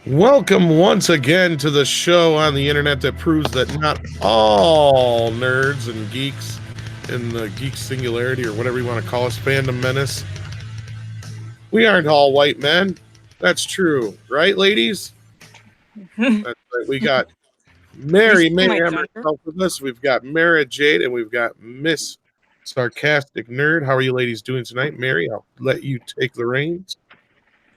Welcome once again to the show on the internet that proves that not all nerds and geeks in the geek singularity or whatever you want to call us, fandom menace, we aren't all white men. That's true, right, ladies? That's right. We got Mary Mayhem herself with us. We've got Mara Jade, and we've got Miss Sarcastic Nerd. How are you ladies doing tonight? Mary, I'll let you take the reins.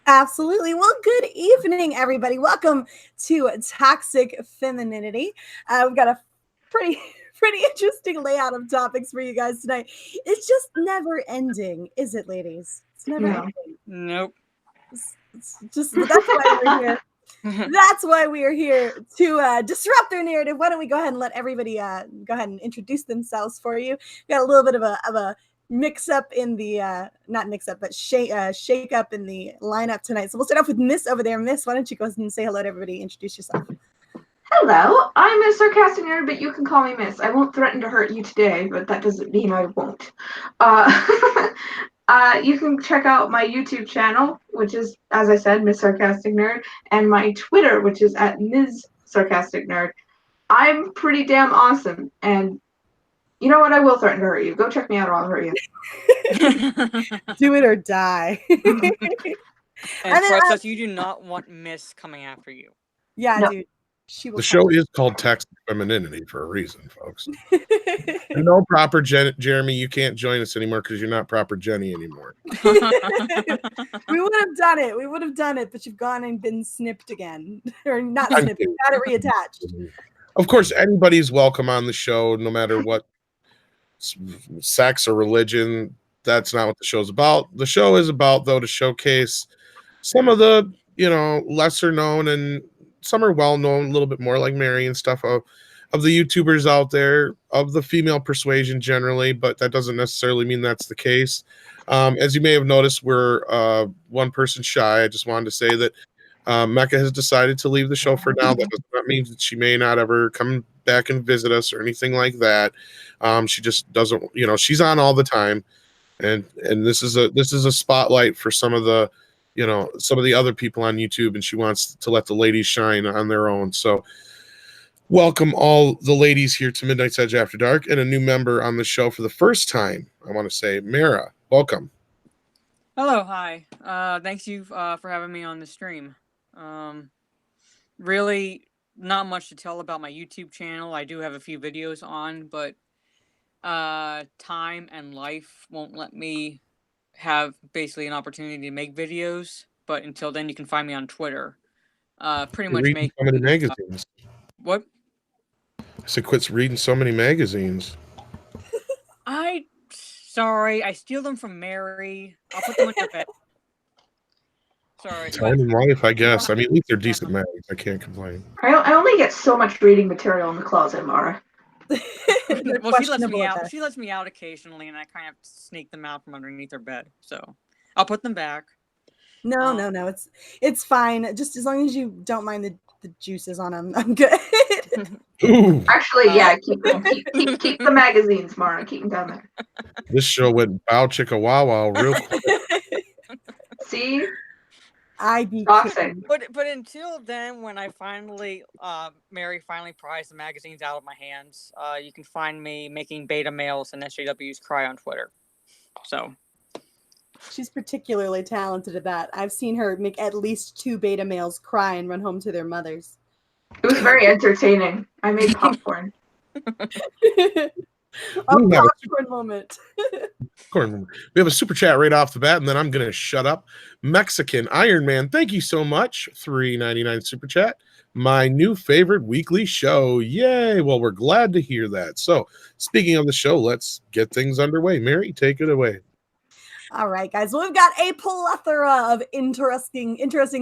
Absolutely. Well, good evening, everybody. Welcome to Toxic Femininity. We've got a pretty interesting layout of topics for you guys tonight. It's just never ending, is it, ladies? It's never ending. Nope. It's just that's why we're here. That's why we are here to disrupt their narrative. Why don't we go ahead and let everybody go ahead and introduce themselves for you? We got a little bit of a mix up in the not mix up, but shake up in the lineup tonight. So we'll start off with Miss over there. Miss, why don't you go ahead and say hello to everybody? Introduce yourself. Hello, I'm a Sarcastic Nerd, but you can call me Miss. I won't threaten to hurt you today, but that doesn't mean I won't. You can check out my YouTube channel, which is, as I said, Miss Sarcastic Nerd, and my Twitter, which is at Ms. Sarcastic Nerd. I'm pretty damn awesome, and you know what? I will threaten to hurt you. Go check me out or I'll hurt you. Do it or die. And trust us, you do not want Miss coming after you. Yeah, no. Dude. The show is called Toxic Femininity for a reason, folks. No, proper Jeremy, you can't join us anymore because you're not proper Jenny anymore. We would have done it. We would have done it, but you've gone and been snipped again. Or not snipped, you got it reattached. Of course, anybody's welcome on the show, no matter what sex or religion. That's not what the show's about. The show is about, though, to showcase some of the, lesser known and some are well known, a little bit more like Mary and stuff of the YouTubers out there, of the female persuasion generally, but that doesn't necessarily mean that's the case. As you may have noticed, we're one person shy. I just wanted to say that Mecca has decided to leave the show for now. That does not mean that she may not ever come back and visit us or anything like that. She just doesn't, she's on all the time. And this is a spotlight for some of the, some of the other people on YouTube, and she wants to let the ladies shine on their own. So welcome all the ladies here to Midnight's Edge After Dark, and a new member on the show for the first time. I want to say, Mara, welcome. Hello, hi. Thanks you for having me on the stream. Really not much to tell about my YouTube channel. I do have a few videos on, but time and life won't let me have basically an opportunity to make videos. But until then, you can find me on Twitter. Pretty much make so many magazines. What? I said, quit reading so many magazines. Sorry, I steal them from Mary. I'll put them on your bed. Sorry. Time and life, I guess. I mean, at least they're decent magazines. I can't complain. I only get so much reading material in the closet, Mara. Well, she lets me out. She lets me out occasionally, and I kind of sneak them out from underneath her bed. So I'll put them back. No. It's fine. Just as long as you don't mind the juices on them, I'm good. Ooh. Actually, yeah, keep them. Keep the magazines, Mara. Keep them down there. This show went bow chicka wow wow real quick. See? Toxic. But until then, when I finally, Mary finally pries the magazines out of my hands, you can find me making beta males and SJWs cry on Twitter. So. She's particularly talented at that. I've seen her make at least 2 beta males cry and run home to their mothers. It was very entertaining. I made popcorn. Popcorn moment. We have a super chat right off the bat, and then I'm going to shut up. Mexican Iron Man, thank you so much. $3.99 super chat. My new favorite weekly show. Yay. Well, we're glad to hear that. So, speaking of the show, let's get things underway. Mary, take it away. All right, guys. Well, we've got a plethora of interesting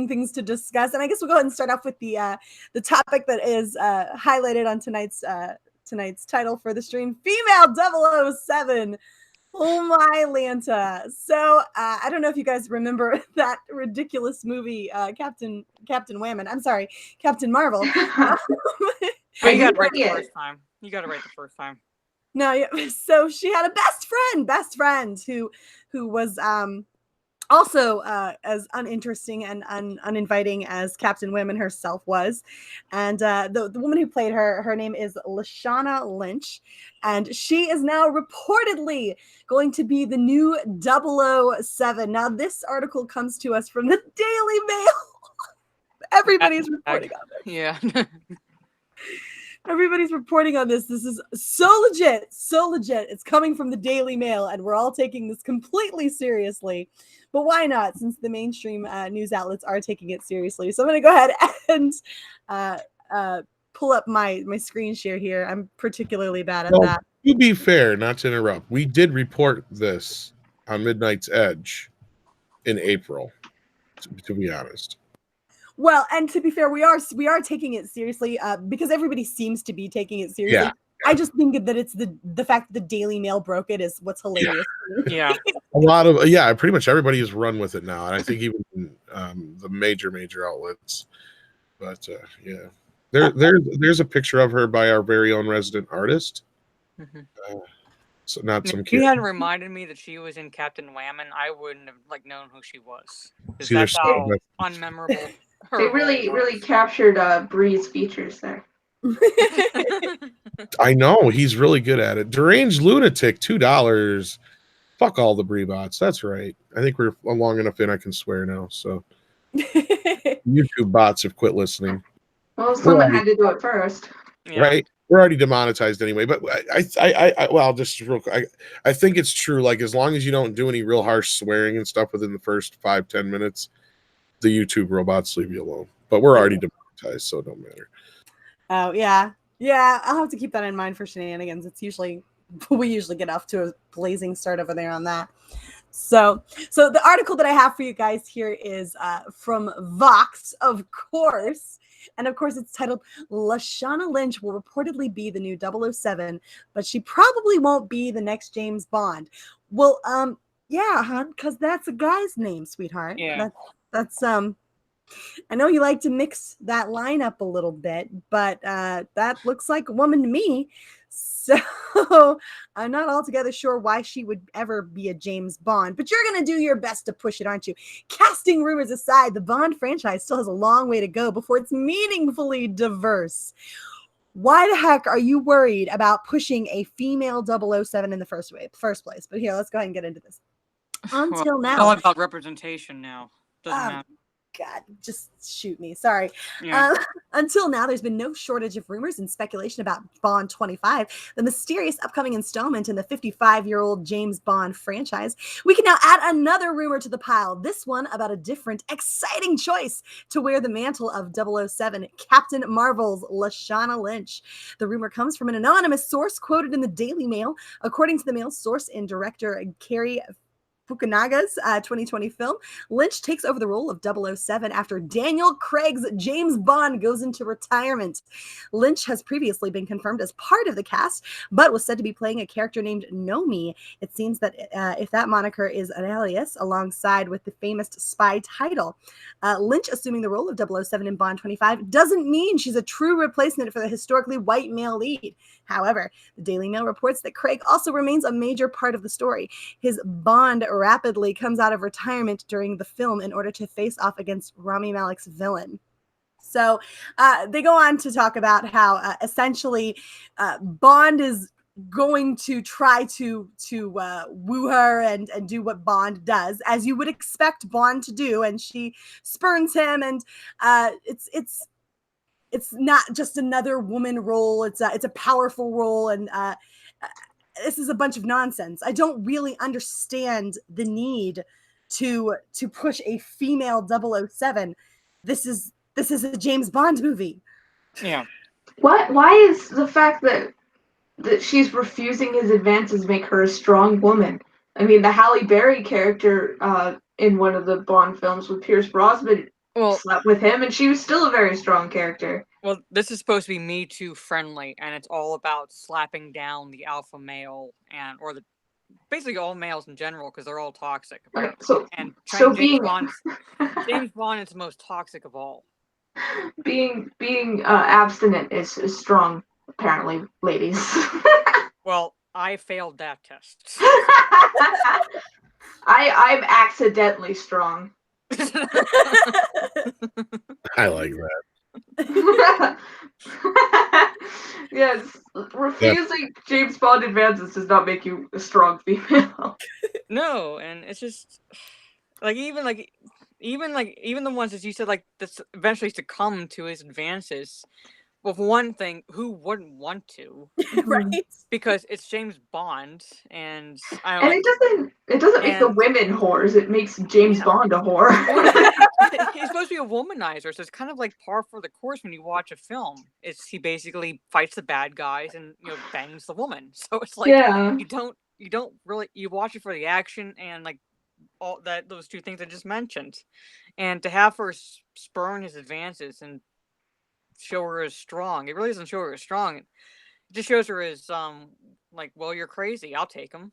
things to discuss, and I guess we'll go ahead and start off with the topic that is highlighted on tonight's title for the stream: Female 007. Oh my Lanta. So I don't know if you guys remember that ridiculous movie, Captain Whammon. I'm sorry, Captain Marvel. You got it right the first time. You got it right the first time. No, so she had a best friend who was Also, as uninteresting and uninviting as Captain Women herself was. And the woman who played her name is Lashana Lynch. And she is now reportedly going to be the new 007. Now, this article comes to us from the Daily Mail. Everybody's reporting on this. Yeah. Everybody's reporting on this. This is so legit, so legit. It's coming from the Daily Mail, and we're all taking this completely seriously. But why not, since the mainstream news outlets are taking it seriously? So I'm going to go ahead and pull up my screen share here. I'm particularly bad at that. To be fair, not to interrupt, we did report this on Midnight's Edge in April, to be honest. Well, and to be fair, we are taking it seriously because everybody seems to be taking it seriously. Yeah. I just think that it's the fact that the Daily Mail broke it is what's hilarious. Yeah. A lot of pretty much everybody has run with it now, and I think even the major outlets. But there's a picture of her by our very own resident artist. Mm-hmm. So not some If kid. you hadn't reminded me that she was in Captain Whammon, I wouldn't have known who she was. See, That's there's how unmemorable her They role really was. captured Bree's features there. I know he's really good at it. Deranged Lunatic, $2. Fuck all the Bree bots. That's right. I think we're long enough in. I can swear now. So YouTube bots have quit listening. Well, someone had to do it first, Yeah. Right? We're already demonetized anyway. But well, just real quick, I think it's true. Like, as long as you don't do any real harsh swearing and stuff within the first 5-10 minutes, the YouTube robots leave you alone. But we're already demonetized, so it don't matter. Oh yeah. I'll have to keep that in mind for shenanigans. We usually get off to a blazing start over there on that. So the article that I have for you guys here is from Vox, of course. And of course, it's titled, Lashana Lynch will reportedly be the new 007, but she probably won't be the next James Bond. Well, yeah, hon, because that's a guy's name, sweetheart. Yeah. That's I know you like to mix that line up a little bit, but that looks like a woman to me. So I'm not altogether sure why she would ever be a James Bond, but you're going to do your best to push it, aren't you? Casting rumors aside, the Bond franchise still has a long way to go before it's meaningfully diverse. Why the heck are you worried about pushing a female 007 in the first place? But here, let's go ahead and get into this. Until now. It's all about representation now. Doesn't matter. God, just shoot me. Sorry. Yeah. Until now, there's been no shortage of rumors and speculation about Bond 25, the mysterious upcoming installment in the 55-year-old James Bond franchise. We can now add another rumor to the pile, this one about a different, exciting choice to wear the mantle of 007, Captain Marvel's Lashana Lynch. The rumor comes from an anonymous source quoted in the Daily Mail. According to the Mail source in director Cary Fukunaga's 2020 film, Lynch takes over the role of 007 after Daniel Craig's James Bond goes into retirement. Lynch has previously been confirmed as part of the cast, but was said to be playing a character named Nomi. It seems that if that moniker is an alias alongside with the famous spy title, Lynch assuming the role of 007 in Bond 25 doesn't mean she's a true replacement for the historically white male lead. However, the Daily Mail reports that Craig also remains a major part of the story. His Bond rapidly comes out of retirement during the film in order to face off against Rami Malek's villain. So they go on to talk about how essentially Bond is going to try to woo her and do what Bond does, as you would expect Bond to do, and she spurns him, and it's not just another woman role. It's a powerful role, and this is a bunch of nonsense. I don't really understand the need to push a female 007. This is a James Bond movie. Yeah. Why is the fact that she's refusing his advances make her a strong woman? I mean, the Halle Berry character in one of the Bond films with Pierce Brosnan slept with him, and she was still a very strong character. Well, this is supposed to be Me Too friendly, and it's all about slapping down the alpha male or basically all males in general, because they're all toxic. Right. James Bond is the most toxic of all. Being abstinent is strong, apparently, ladies. Well, I failed that test. I'm accidentally strong. I like that. Yes, refusing James Bond advances does not make you a strong female. No, and it's just even the ones that you said like this eventually succumb to his advances. Well, for one thing, who wouldn't want to? Right? Because it's James Bond, and I And like, it doesn't make the and women whores. It makes James Yeah. Bond a whore. he's supposed to be a womanizer, so it's kind of like par for the course when you watch a film. It's he basically fights the bad guys and bangs the woman. So it's like Yeah. you don't really you watch it for the action and like all that those two things I just mentioned, and to have her spurn his advances and show her as strong. It really doesn't show her as strong. It just shows her as like, well, you're crazy. I'll take him.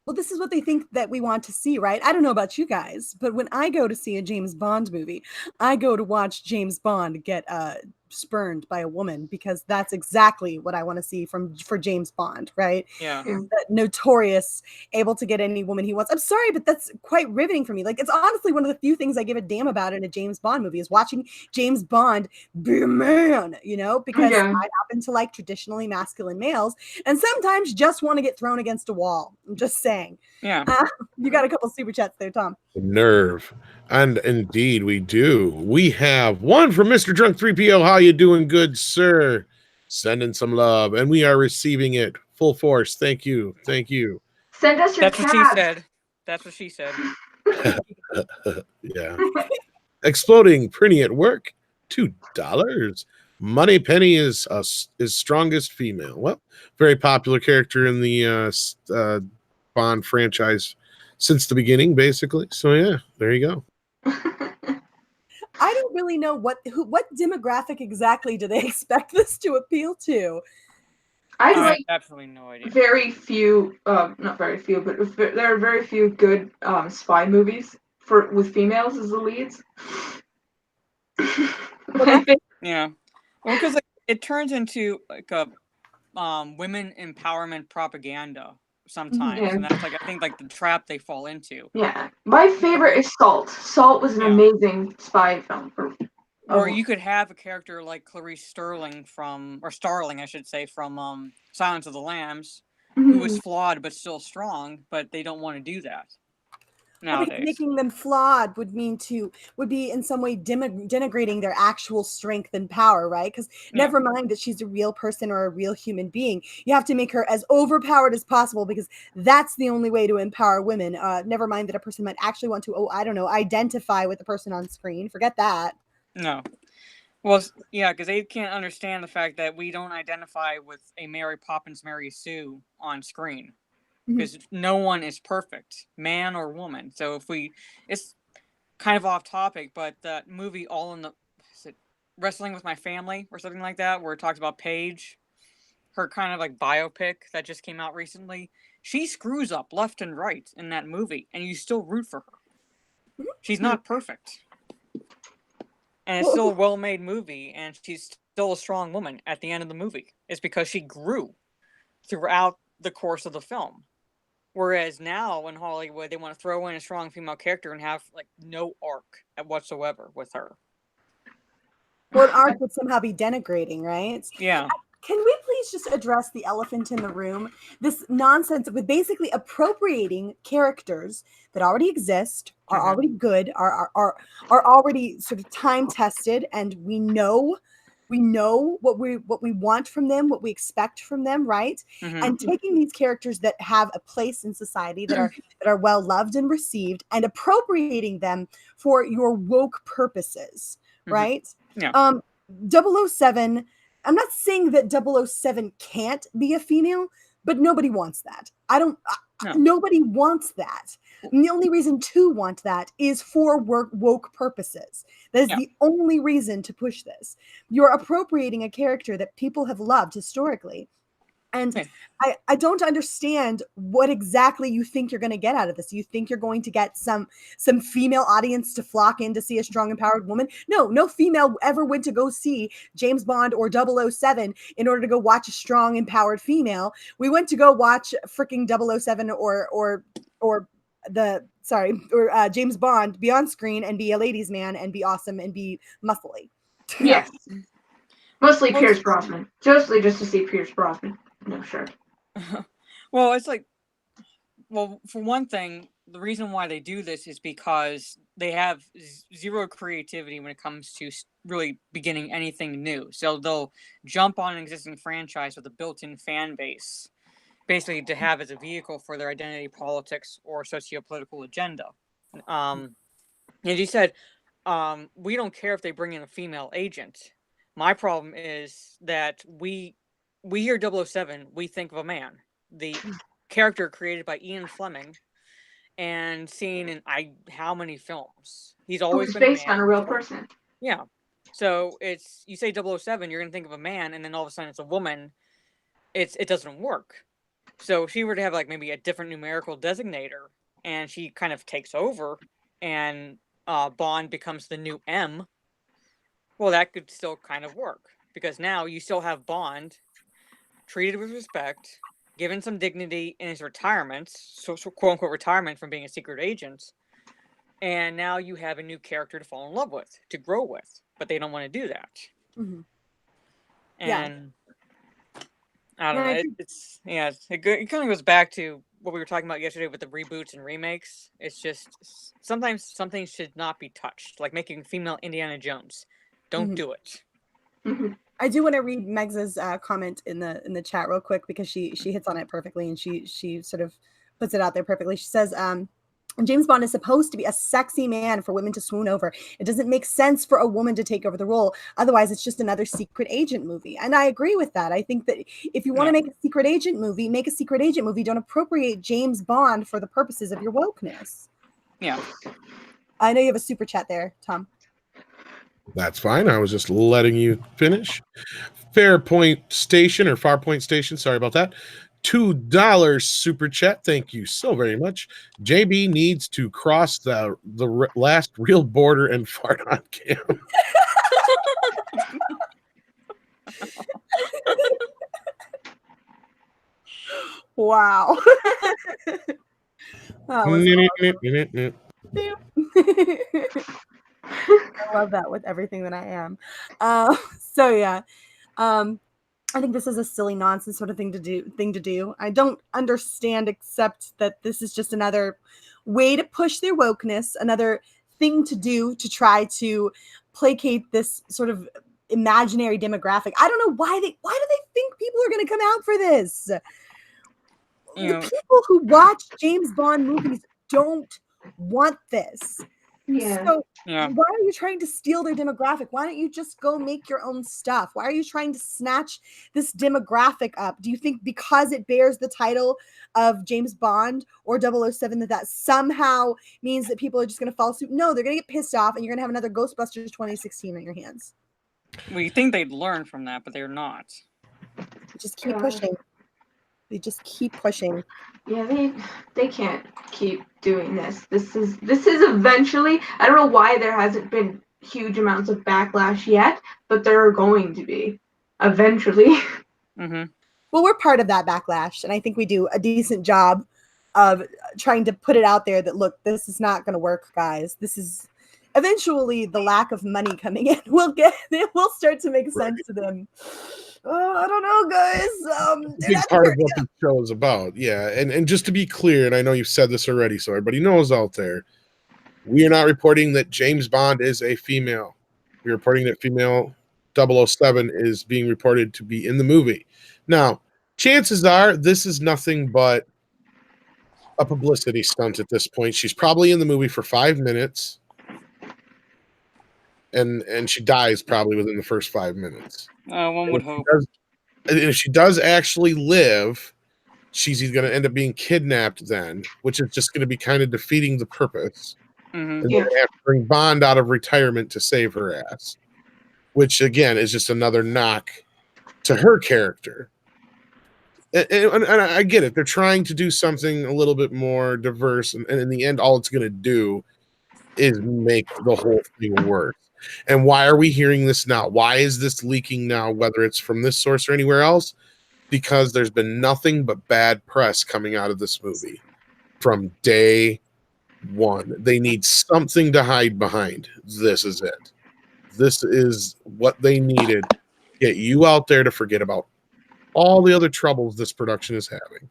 Well, this is what they think that we want to see, right? I don't know about you guys, but when I go to see a James Bond movie, I go to watch James Bond get spurned by a woman because that's exactly what I want to see for James Bond, right? Yeah. That notorious, able to get any woman he wants. I'm sorry, but that's quite riveting for me. Like, it's honestly one of the few things I give a damn about in a James Bond movie is watching James Bond be a man, because Yeah. I happen to like traditionally masculine males and sometimes just want to get thrown against a wall. I'm just saying. Yeah. You got a couple super chats there, Tom. Nerve. And indeed we do. We have one from Mr. Drunk 3PO. How you doing, good sir? Sending some love, and we are receiving it full force. Thank you. Thank you. Send us your That's what she cat. said. That's what she said. Yeah. Exploding Prinny at work. $2. Money Penny is strongest female. Well, very popular character in the Bond franchise since the beginning, basically. So yeah, there you go. I don't really know what demographic exactly do they expect this to appeal to. I have like absolutely no idea. very few, not very few, but there are very few good spy movies with females as the leads. Yeah, well, because like, it turns into like a women empowerment propaganda sometimes, Yeah. and that's like I think like the trap they fall into. Yeah, my favorite is Salt. Salt was an amazing spy film. Or you could have a character like Clarice Starling, I should say, from Silence of the Lambs, who was flawed but still strong, but they don't want to do that nowadays. Making them flawed would be in some way denigrating their actual strength and power, right? Because never mind that she's a real person or a real human being, you have to make her as overpowered as possible because that's the only way to empower women. Never mind that a person might actually want to, identify with the person on screen. Forget that. No. Well, yeah, because they can't understand the fact that we don't identify with a Mary Poppins, Mary Sue on screen. Because no one is perfect, man or woman. So it's kind of off topic, but that movie Wrestling with My Family or something like that, where it talks about Paige, her kind of like biopic that just came out recently. She screws up left and right in that movie, and you still root for her. She's not perfect. And it's still a well-made movie, and she's still a strong woman at the end of the movie. It's because she grew throughout the course of the film. Whereas now in Hollywood, they want to throw in a strong female character and have like no arc whatsoever with her. Well, an arc would somehow be denigrating, right? Yeah. Can we please just address the elephant in the room? This nonsense with basically appropriating characters that already exist, are already good, are already sort of time tested, and we know what we want from them, what we expect from them, right? And taking these characters that have a place in society that are well loved and received and appropriating them for your woke purposes, right? Yeah. 007, I'm not saying that 007 can't be a female, but nobody wants that. Nobody wants that. And the only reason to want that is for woke purposes. That is the only reason to push this. You're appropriating a character that people have loved historically. And I don't understand what exactly you think you're going to get out of this. You think you're going to get some female audience to flock in to see a strong, empowered woman? No female ever went to go see James Bond or 007 in order to go watch a strong, empowered female. We went to go watch freaking 007 or James Bond be on screen and be a ladies' man and be awesome and be muscly. Yes. Mostly Pierce Brosnan. Mostly just to see Pierce Brosnan. No shirt. Well, it's like, well, for one thing, the reason why they do this is because they have zero creativity when it comes to really beginning anything new. So they'll jump on an existing franchise with a built-in fan base, basically to have as a vehicle for their identity politics or socio-political agenda. As you said, we don't care if they bring in a female agent. My problem is that we hear 007, we think of a man. The character created by Ian Fleming and seen in how many films. He's always been based on a real person. Yeah. So it's, you say 007, you're going to think of a man, and then all of a sudden it's a woman. It doesn't work. So if she were to have like maybe a different numerical designator and she kind of takes over and Bond becomes the new M, well, that could still kind of work, because now you still have Bond treated with respect, given some dignity in his retirement, so quote unquote retirement from being a secret agent, and now you have a new character to fall in love with, to grow with, but they don't want to do that. Mm-hmm. And I don't know. It kind of goes back to what we were talking about yesterday with the reboots and remakes. It's just sometimes something should not be touched, like making female Indiana Jones. Don't do it. Mm-hmm. I do want to read Megs's comment in the chat real quick, because she hits on it perfectly, and she sort of puts it out there perfectly. She says, James Bond is supposed to be a sexy man for women to swoon over. It doesn't make sense for a woman to take over the role. Otherwise, it's just another secret agent movie. And I agree with that. I think that if you want to make a secret agent movie, make a secret agent movie. Don't appropriate James Bond for the purposes of your wokeness. Yeah. I know you have a super chat there, Tom. That's fine. I was just letting you finish. Farpoint Station, sorry about that. $2 super chat. Thank you so very much. JB needs to cross the last real border and fart on cam. Wow. I love that with everything that I am. So yeah. I think this is a silly nonsense sort of thing to do. I don't understand, except that this is just another way to push their wokeness, another thing to do to try to placate this sort of imaginary demographic. I don't know why do they think people are going to come out for this? The people who watch James Bond movies don't want this. Yeah. So why are you trying to steal their demographic? Why don't you just go make your own stuff? Why are you trying to snatch this demographic up? Do you think because it bears the title of James Bond or 007 that somehow means that people are just going to follow suit? No, they're going to get pissed off, and you're going to have another Ghostbusters 2016 on your hands. Well, you think they'd learn from that, but they're not. Just keep pushing. They just keep pushing. Yeah, they can't keep doing this. This is eventually, I don't know why there hasn't been huge amounts of backlash yet, but there are going to be eventually. Mm-hmm. Well, we're part of that backlash, and I think we do a decent job of trying to put it out there that, look, this is not going to work, guys. This is eventually the lack of money coming in it will start to make sense to them. Oh, I don't know, guys. Big part of what the show is about. Yeah. And just to be clear, and I know you've said this already, so everybody knows out there, we are not reporting that James Bond is a female. We're reporting that female 007 is being reported to be in the movie. Now, chances are this is nothing but a publicity stunt at this point. She's probably in the movie for 5 minutes, and she dies probably within the first 5 minutes. One would hope. And if she does actually live, she's going to end up being kidnapped then, which is just going to be kind of defeating the purpose. Mm-hmm. And they're going to have to bring Bond out of retirement to save her ass, which again is just another knock to her character. And I get it. They're trying to do something a little bit more diverse, and in the end, all it's going to do is make the whole thing worse. And why are we hearing this now? Why is this leaking now, whether it's from this source or anywhere else? Because there's been nothing but bad press coming out of this movie from day one. They need something to hide behind. This is it. This is what they needed. Get you out there to forget about all the other troubles this production is having.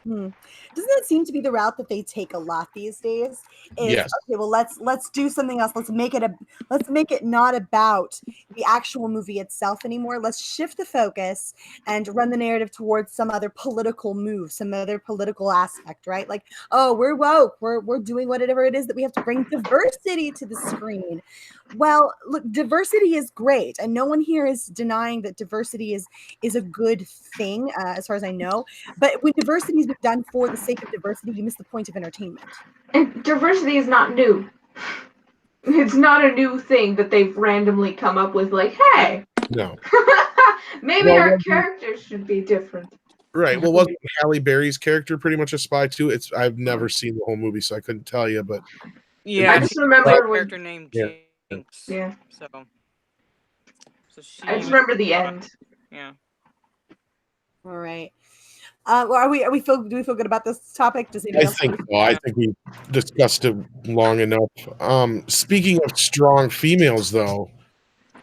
Doesn't that seem to be the route that they take a lot these days? Is Yes. okay, well let's do something else. Let's make it not about the actual movie itself anymore. Let's shift the focus and run the narrative towards some other political move, some other political aspect, right? Like, oh, we're woke, we're doing whatever it is that we have to bring diversity to the screen. Well, look, diversity is great, and no one here is denying that diversity is a good thing, as far as I know. But when diversity is done for the sake of diversity, you miss the point of entertainment. And diversity is not new. It's not a new thing that they've randomly come up with, like, hey, No. maybe our characters should be different. Right. Well, wasn't Halle Berry's character pretty much a spy too? I've never seen the whole movie, so I couldn't tell you. But Yeah, I just remember a when, character named Jinx. yeah. So she. I just remember the end. Yeah. All right. Well, do we feel good about this topic? Does anybody else think so. I think we discussed it long enough. Speaking of strong females, though,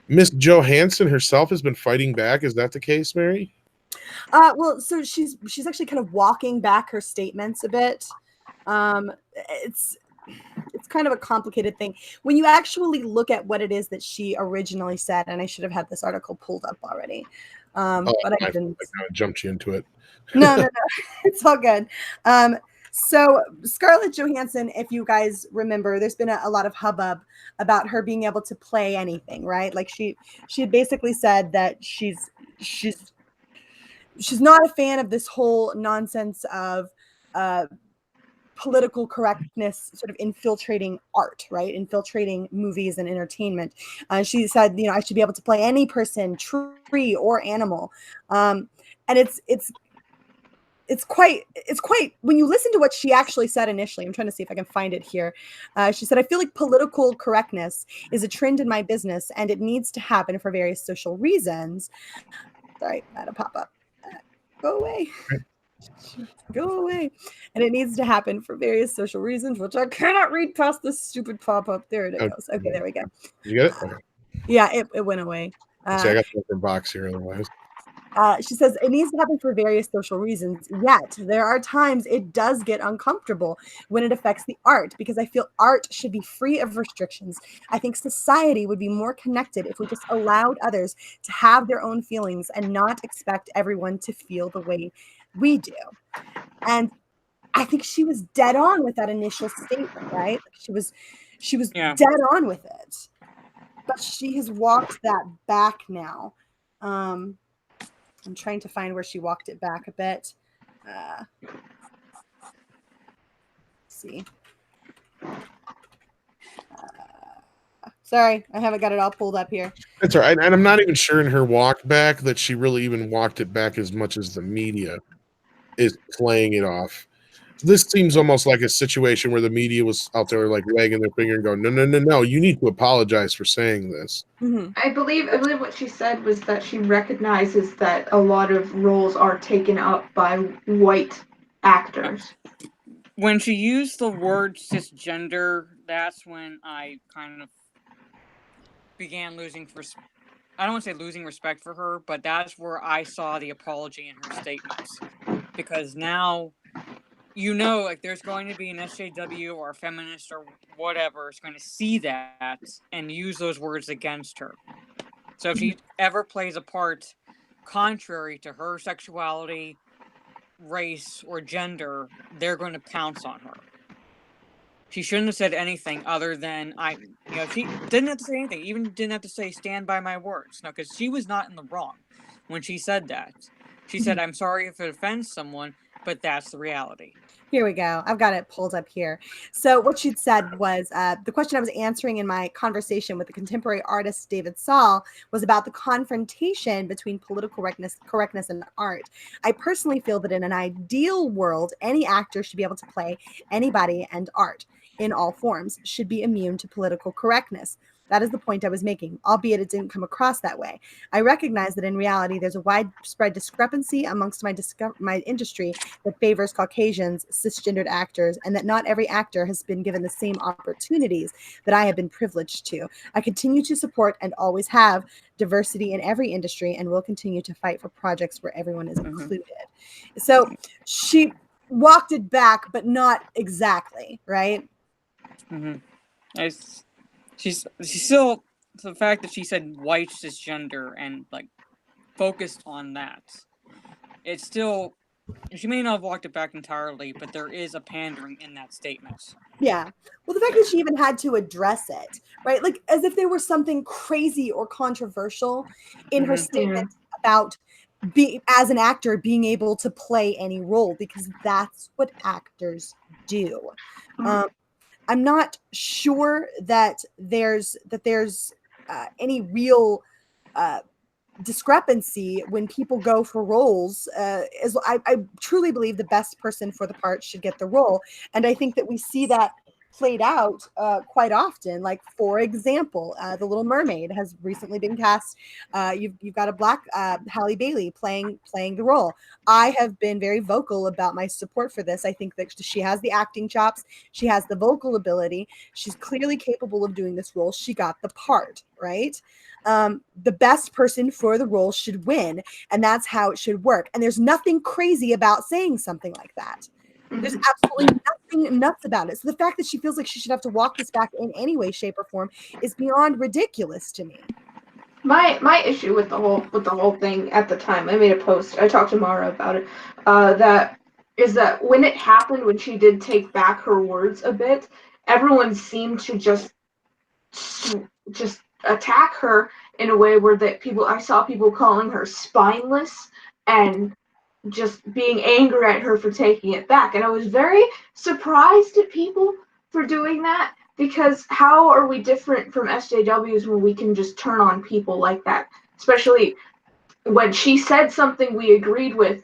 Miss Johansson herself has been fighting back. Is that the case, Mary? Well, so she's actually kind of walking back her statements a bit. It's kind of a complicated thing when you actually look at what it is that she originally said. And I should have had this article pulled up already, but I didn't. I kind of jumped you into it. No, it's all good. So Scarlett Johansson, if you guys remember, there's been a lot of hubbub about her being able to play anything, right? Like she had basically said that she's not a fan of this whole nonsense of political correctness sort of infiltrating art, right? Infiltrating movies and entertainment. She said, I should be able to play any person, tree or animal. And it's quite, when you listen to what she actually said initially, I'm trying to see if I can find it here. She said, I feel like political correctness is a trend in my business and it needs to happen for various social reasons. Sorry, I had a pop up. Go away. Go away. And it needs to happen for various social reasons, which I cannot read past this stupid pop-up. There it goes. Okay, there we go. You get it? Okay. Yeah, it went away. See, I got the box here otherwise. She says it needs to happen for various social reasons, yet there are times it does get uncomfortable when it affects the art because I feel art should be free of restrictions. I think society would be more connected if we just allowed others to have their own feelings and not expect everyone to feel the way we do. And I think she was dead on with that initial statement, right? She was dead on with it. But she has walked that back now. I'm trying to find where she walked it back a bit. Let's see. Sorry, I haven't got it all pulled up here. That's all right. And I'm not even sure in her walk back that she really even walked it back as much as the media is playing it off. This seems almost like a situation where the media was out there like wagging their finger and going, no, you need to apologize for saying this. Mm-hmm. I believe what she said was that she recognizes that a lot of roles are taken up by white actors. When she used the word cisgender, that's when I kind of began losing I don't want to say losing respect for her, but that's where I saw the apology in her statements. Because now, like there's going to be an SJW or a feminist or whatever is going to see that and use those words against her. So if she ever plays a part contrary to her sexuality, race, or gender, they're going to pounce on her. She shouldn't have said anything other than she didn't have to say anything. Even didn't have to say stand by my words. No, because she was not in the wrong when she said that. She said, I'm sorry if it offends someone, but that's the reality. Here we go. I've got it pulled up here. So what she'd said was the question I was answering in my conversation with the contemporary artist David Saul was about the confrontation between political correctness and art. I personally feel that in an ideal world, any actor should be able to play anybody, and art in all forms should be immune to political correctness. That is the point I was making, albeit it didn't come across that way. I recognize that in reality, there's a widespread discrepancy amongst my industry that favors Caucasians, cisgendered actors, and that not every actor has been given the same opportunities that I have been privileged to. I continue to support and always have diversity in every industry and will continue to fight for projects where everyone is included. So she walked it back, but not exactly, right? She's still, the fact that she said white cisgender and like focused on that, it's still, she may not have walked it back entirely, but there is a pandering in that statement. Yeah. Well, the fact that she even had to address it, right? Like as if there was something crazy or controversial in her statement about as an actor being able to play any role, because that's what actors do. I'm not sure that there's any real discrepancy when people go for roles. As I truly believe the best person for the part should get the role, and I think that we see that played out quite often. Like for example, The Little Mermaid has recently been cast. You've got a black Halle Bailey playing the role. I have been very vocal about my support for this. I think that she has the acting chops, she has the vocal ability, she's clearly capable of doing this role. She got the part, right? The best person for the role should win, and that's how it should work. And there's nothing crazy about saying something like that. There's absolutely nothing nuts about it. So the fact that she feels like she should have to walk this back in any way, shape, or form is beyond ridiculous to me. My issue with the whole thing at the time, I made a post. I talked to Mara about it. That when it happened, when she did take back her words a bit, everyone seemed to just attack her in a way where I saw people calling her spineless and just being angry at her for taking it back. And I was very surprised at people for doing that, because how are we different from SJWs when we can just turn on people like that? Especially when she said something we agreed with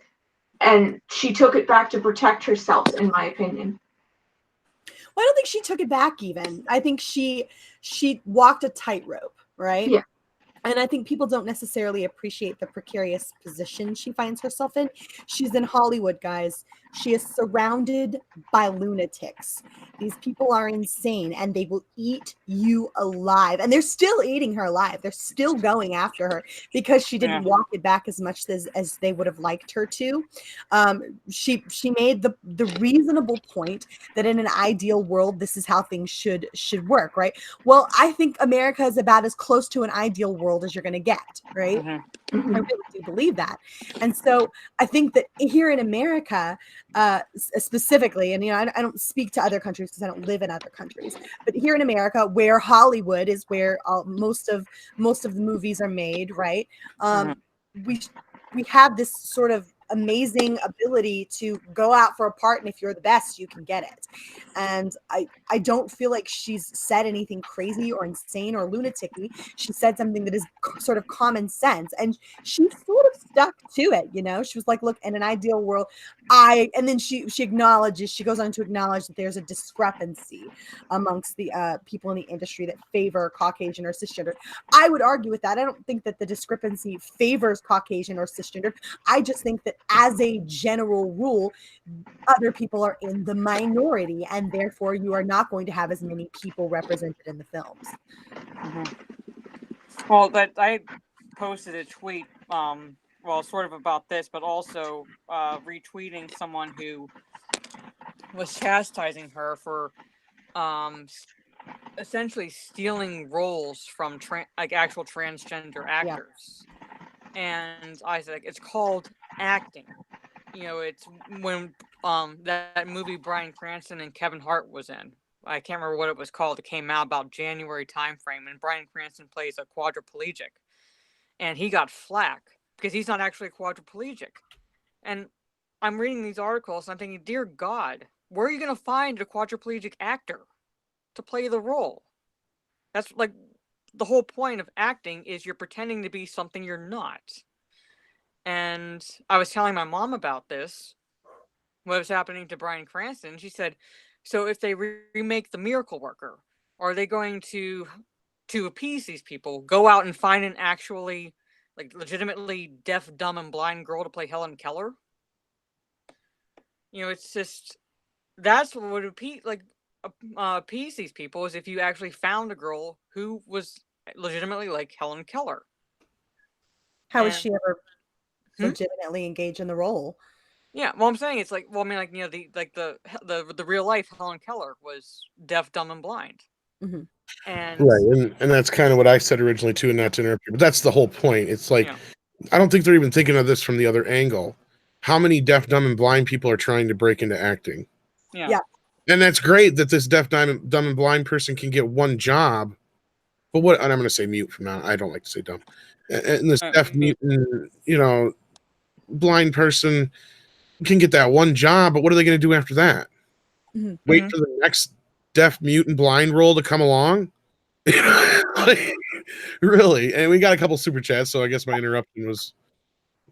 and she took it back to protect herself, in my opinion. Well, I don't think she took it back even. I think she walked a tightrope, right? Yeah. And I think people don't necessarily appreciate the precarious position she finds herself in. She's in Hollywood, guys. She is surrounded by lunatics. These people are insane and they will eat you alive. And they're still eating her alive. They're still going after her because she didn't walk it back as much as they would have liked her to. She made the reasonable point that in an ideal world, this is how things should work, right? Well, I think America is about as close to an ideal world as you're going to get, right? I really do believe that. And so I think that here in America, specifically, and I don't speak to other countries because I don't live in other countries, but here in America, where Hollywood is where most of the movies are made, right? We have this sort of amazing ability to go out for a part, and if you're the best, you can get it. And I don't feel like she's said anything crazy or insane or lunatic-y. She said something that is sort of common sense, and she sort of stuck to it. She was like, look, in an ideal world, and then she goes on to acknowledge that there's a discrepancy amongst the people in the industry that favor Caucasian or cisgender. I would argue with that. I don't think that the discrepancy favors Caucasian or cisgender. I just think that as a general rule, other people are in the minority, and therefore you are not going to have as many people represented in the films. Well, I posted a tweet, sort of about this, but also retweeting someone who was chastising her for essentially stealing roles from actual transgender actors. And I said, it's called acting. It's when that movie Bryan Cranston and Kevin Hart was in. I can't remember what it was called. It came out about January timeframe, and Bryan Cranston plays a quadriplegic, and he got flack because he's not actually quadriplegic. And I'm reading these articles, and I'm thinking, dear God, where are you going to find a quadriplegic actor to play the role? That's like the whole point of acting is you're pretending to be something you're not. And I was telling my mom about this, what was happening to Bryan Cranston. She said, so if they remake The Miracle Worker, are they going to to appease these people, go out and find an actually, like, legitimately deaf, dumb, and blind girl to play Helen Keller. You know, it's just, that's what would appease these people, is if you actually found a girl who was legitimately like Helen Keller. How was she ever Hmm? legitimately engaged in the role? Yeah, well, I'm saying it's like, well, I mean, like, you know, the real life Helen Keller was deaf, dumb, and blind. Mm-hmm. And right, and that's kind of what I said originally too, and not to interrupt you, but that's the whole point. It's like, yeah. I don't think they're even thinking of this from the other angle. How many deaf, dumb, and blind people are trying to break into acting? Yeah. Yeah. And that's great that this deaf, dumb, and blind person can get one job. But what, and I'm going to say mute from now. I don't like to say dumb. And this deaf, mute, you know, blind person can get that one job, but what are they going to do after that? Mm-hmm. Wait for the next deaf, mute, and blind role to come along? Like, really? And we got a couple super chats, so I guess my interruption was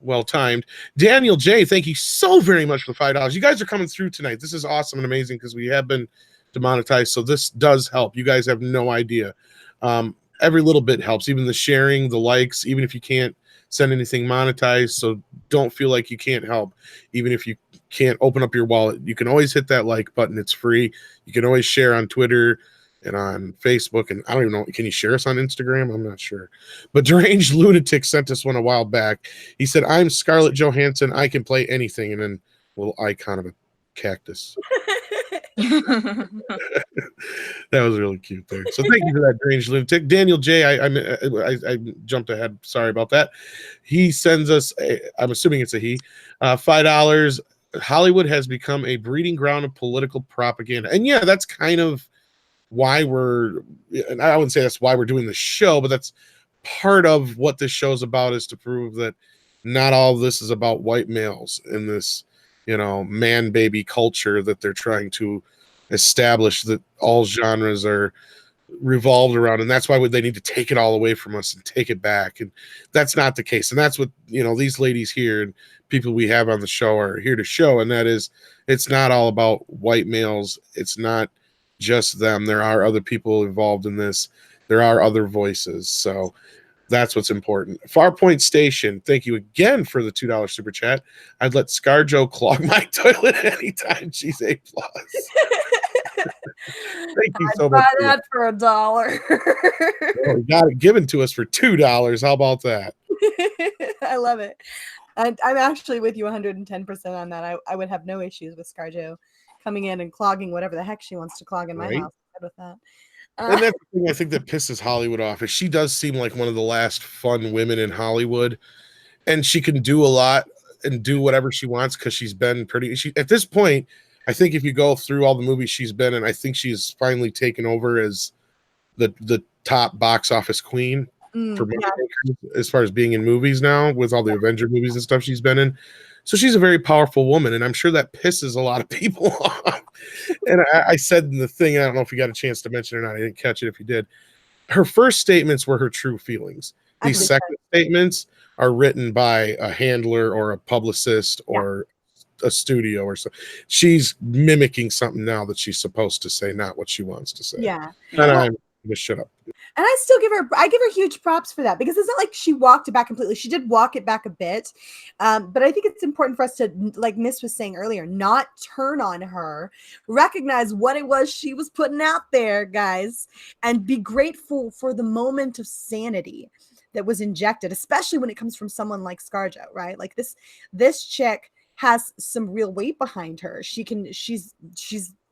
well timed. Daniel J, thank you so very much for the $5. You guys are coming through tonight. This is awesome and amazing because we have been demonetized, so this does help. You guys have no idea. Every little bit helps, even the sharing, the likes, even if you can't send anything monetized. So don't feel like you can't help. Even if you can't open up your wallet, you can always hit that like button. It's free. You can always share on Twitter and on Facebook, and I don't even know, can you share us on Instagram? I'm not sure. But Deranged Lunatic sent us one a while back. He said, I'm Scarlett Johansson. I can play anything. And then a little icon of a cactus. That was really cute there. So thank you for that, Deranged Lunatic. Daniel J, I jumped ahead. Sorry about that. He sends us, I'm assuming it's a he, $5. Hollywood has become a breeding ground of political propaganda. And yeah, that's kind of why and I wouldn't say that's why we're doing the show, but that's part of what this show's about, is to prove that not all of this is about white males in this, you know, man baby culture that they're trying to establish, that all genres are revolved around, and that's why they need to take it all away from us and take it back. And that's not the case. And that's what, you know, these ladies here and people we have on the show are here to show, and that is, it's not all about white males. It's not just them. There are other people involved in this. There are other voices. So that's what's important. Farpoint Station, thank you again for the $2 super chat. I'd let ScarJo clog my toilet anytime she's A+. Thank you so much. Buy that for $1. Well, we got it given to us for $2. How about that? I love it. And I'm actually with you 110% on that. I would have no issues with ScarJo coming in and clogging whatever the heck she wants to clog in my house. I'm good with that. And that's the thing I think that pisses Hollywood off, is she does seem like one of the last fun women in Hollywood, and she can do a lot and do whatever she wants because she's been at this point, I think if you go through all the movies she's been in, I think she's finally taken over as the top box office queen for movie makers, as far as being in movies now, with all the Avenger movies and stuff she's been in. So she's a very powerful woman, and I'm sure that pisses a lot of people off. And I said in the thing, I don't know if you got a chance to mention it or not, I didn't catch it if you did, her first statements were her true feelings. These second statements are written by a handler or a publicist or a studio or so. She's mimicking something now that she's supposed to say, not what she wants to say. Yeah. And I'm just shut up. And I still give her huge props for that, because it's not like she walked it back completely. She did walk it back a bit. But I think it's important for us to, like Miss was saying earlier, not turn on her, recognize what it was she was putting out there, guys, and be grateful for the moment of sanity that was injected, especially when it comes from someone like ScarJo, right? Like this chick has some real weight behind her. She's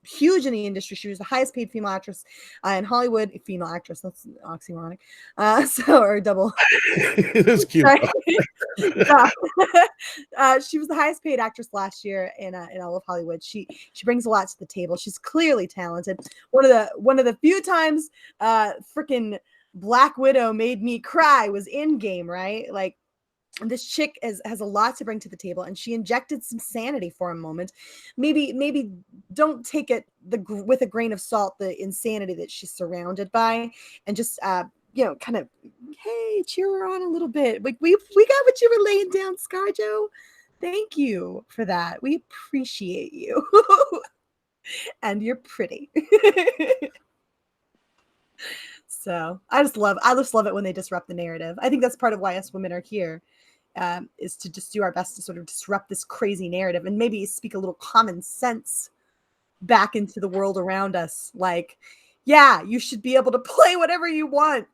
huge in the industry. She was the highest paid female actress in Hollywood. Female actress, that's oxymoronic. Or double. It is cute. She was the highest paid actress last year in all of Hollywood. She brings a lot to the table. She's clearly talented. One of the few times freaking Black Widow made me cry was Endgame, right? Like, this chick has a lot to bring to the table, and she injected some sanity for a moment. Maybe don't take it with a grain of salt, the insanity that she's surrounded by, and just kind of, hey, cheer her on a little bit. Like, we got what you were laying down, ScarJo. Thank you for that. We appreciate you. And you're pretty. So I just love it when they disrupt the narrative. I think that's part of why us women are here, is to just do our best to sort of disrupt this crazy narrative and maybe speak a little common sense back into the world around us. Like, yeah, you should be able to play whatever you want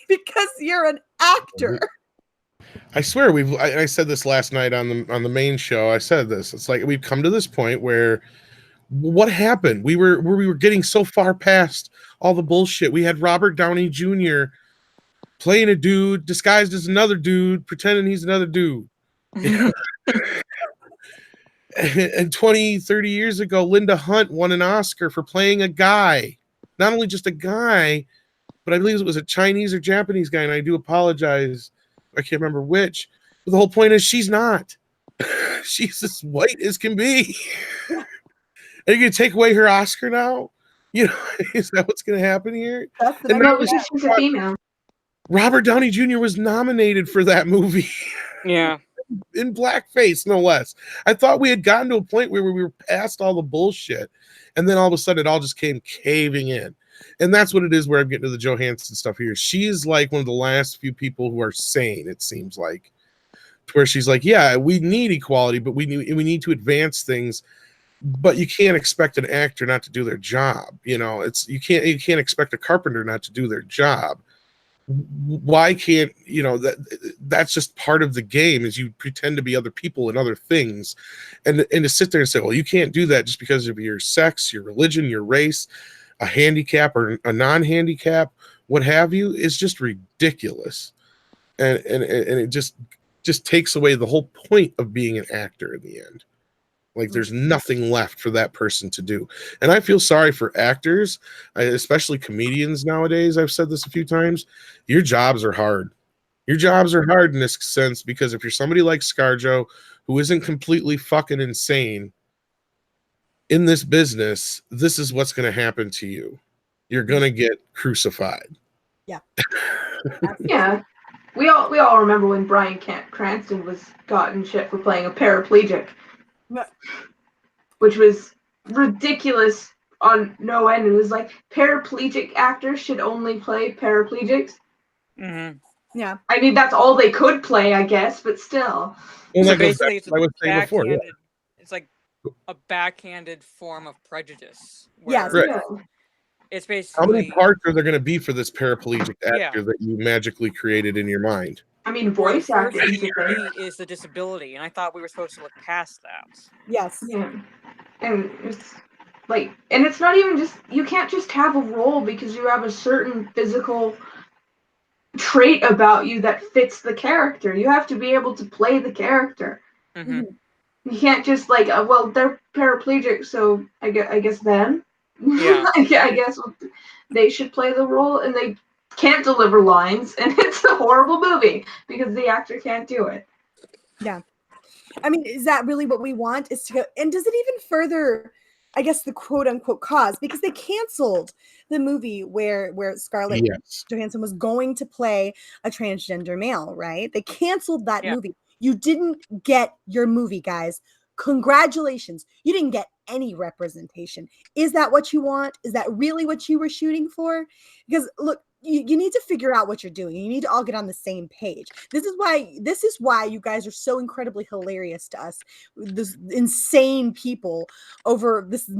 because you're an actor. I swear I said this last night on the main show. I said this. It's like we've come to this point where what happened? We were getting so far past all the bullshit. We had Robert Downey Jr. playing a dude disguised as another dude, pretending he's another dude. And 20, 30 years ago, Linda Hunt won an Oscar for playing a guy. Not only just a guy, but I believe it was a Chinese or Japanese guy, and I do apologize. I can't remember which. But the whole point is she's not. She's as white as can be. And you're going to take away her Oscar now? You know, is that what's going to happen here? And no, because she's a female. Robert Downey Jr. was nominated for that movie. Yeah. In blackface, no less. I thought we had gotten to a point where we were past all the bullshit. And then all of a sudden it all just came caving in. And that's what it is where I'm getting to the Johansson stuff here. She's like one of the last few people who are sane, it seems like. Where she's like, yeah, we need equality, but we need to advance things. But you can't expect an actor not to do their job. You know, you can't expect a carpenter not to do their job. Why can't, you know, that's just part of the game, is you pretend to be other people and other things, and to sit there and say, well, you can't do that just because of your sex, your religion, your race, a handicap or a non-handicap, what have you, is just ridiculous. And it just takes away the whole point of being an actor in the end. Like, there's nothing left for that person to do. And I feel sorry for actors, especially comedians nowadays. I've said this a few times. Your jobs are hard. Your jobs are hard in this sense, because if you're somebody like ScarJo, who isn't completely fucking insane in this business, this is what's going to happen to you. You're going to get crucified. Yeah. Yeah. We all remember when Bryan Cranston was gotten shit for playing a paraplegic. Which was ridiculous on no end. It was like, paraplegic actors should only play paraplegics. Mm-hmm. Yeah. I mean, that's all they could play, I guess, but still. Well, So basically, it's before, yeah. It's like a backhanded form of prejudice. Yes. Right. It's basically, how many parts are there going to be for this paraplegic actor that you magically created in your mind? I mean, voice acting is the disability, and I thought we were supposed to look past that. Yes. Yeah. And it's like, and it's not even just, you can't just have a role because you have a certain physical trait about you that fits the character. You have to be able to play the character. Mm-hmm. You can't just like, well, they're paraplegic, so I guess then. Yeah. I guess they should play the role, and they can't deliver lines, and it's a horrible movie because the actor can't do it. Yeah. I mean, is that really what we want? Is to go, and does it even further, I guess, the quote unquote cause? Because they canceled the movie where Scarlett Johansson was going to play a transgender male, right? They canceled that movie. You didn't get your movie, guys. Congratulations. You didn't get any representation. Is that what you want? Is that really what you were shooting for? Because look, you need to figure out what you're doing. You need to all get on the same page. This is why you guys are so incredibly hilarious to us. This insane people over this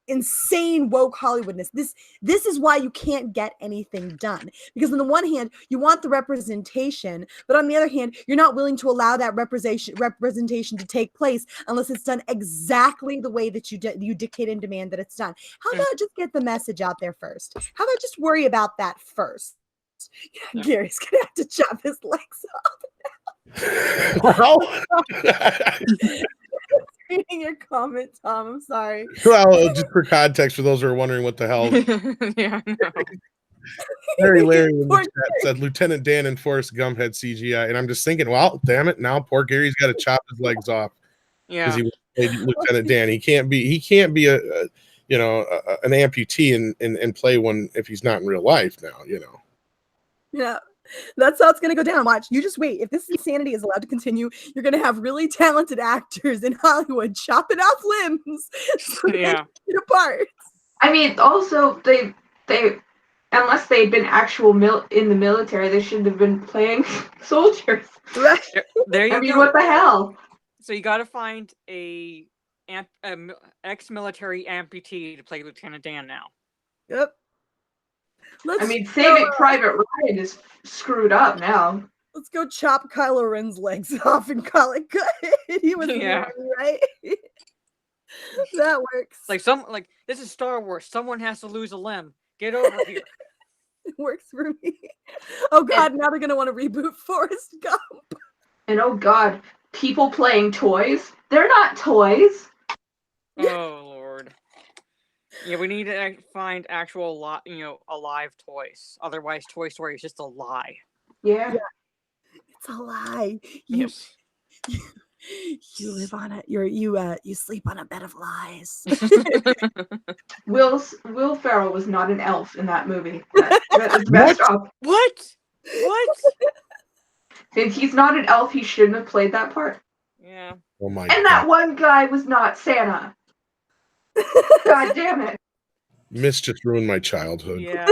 insane woke Hollywoodness. This is why you can't get anything done. Because on the one hand, you want the representation, but on the other hand, you're not willing to allow that representation to take place unless it's done exactly the way that you dictate and demand that it's done. How about just get the message out there first? How about just worry about that first? Yeah, Gary's gonna have to chop his legs off. Well, Reading your comment, Tom. I'm sorry. well, just for context, for those who are wondering what the hell. Yeah, no. Very Larry in the chat said Lieutenant Dan and Forrest Gump had CGI, and I'm just thinking, well, damn it, now poor Gary's got to chop his legs off because he played Lieutenant Dan. He can't be a an amputee and play one if he's not in real life now. You know. Yeah. That's how it's going to go down. Watch. You just wait. If this insanity is allowed to continue, you're going to have really talented actors in Hollywood chopping off limbs so they can get apart. I mean, also, they unless they'd been in the military, they shouldn't have been playing soldiers. Right. There you I mean, go. what the hell? So you got to find a ex-military amputee to play Lieutenant Dan now. Yep. I mean, Saving Private Ryan is screwed up now. Let's go chop Kylo Ren's legs off and call it good. He was in the army, right? That works. Like this is Star Wars. Someone has to lose a limb. Get over here. It works for me. Oh God, now they're gonna want to reboot Forrest Gump. And oh God, people playing toys. They're not toys. Oh Lord. Yeah, we need to find actual, alive toys. Otherwise, Toy Story is just a lie. Yeah. It's a lie. Yes. You live on it. You sleep on a bed of lies. Will Ferrell was not an elf in that movie. That is messed up. What? Since he's not an elf, he shouldn't have played that part. Yeah. Oh my And that one guy was not Santa. God damn it. Miss just ruined my childhood. Yeah.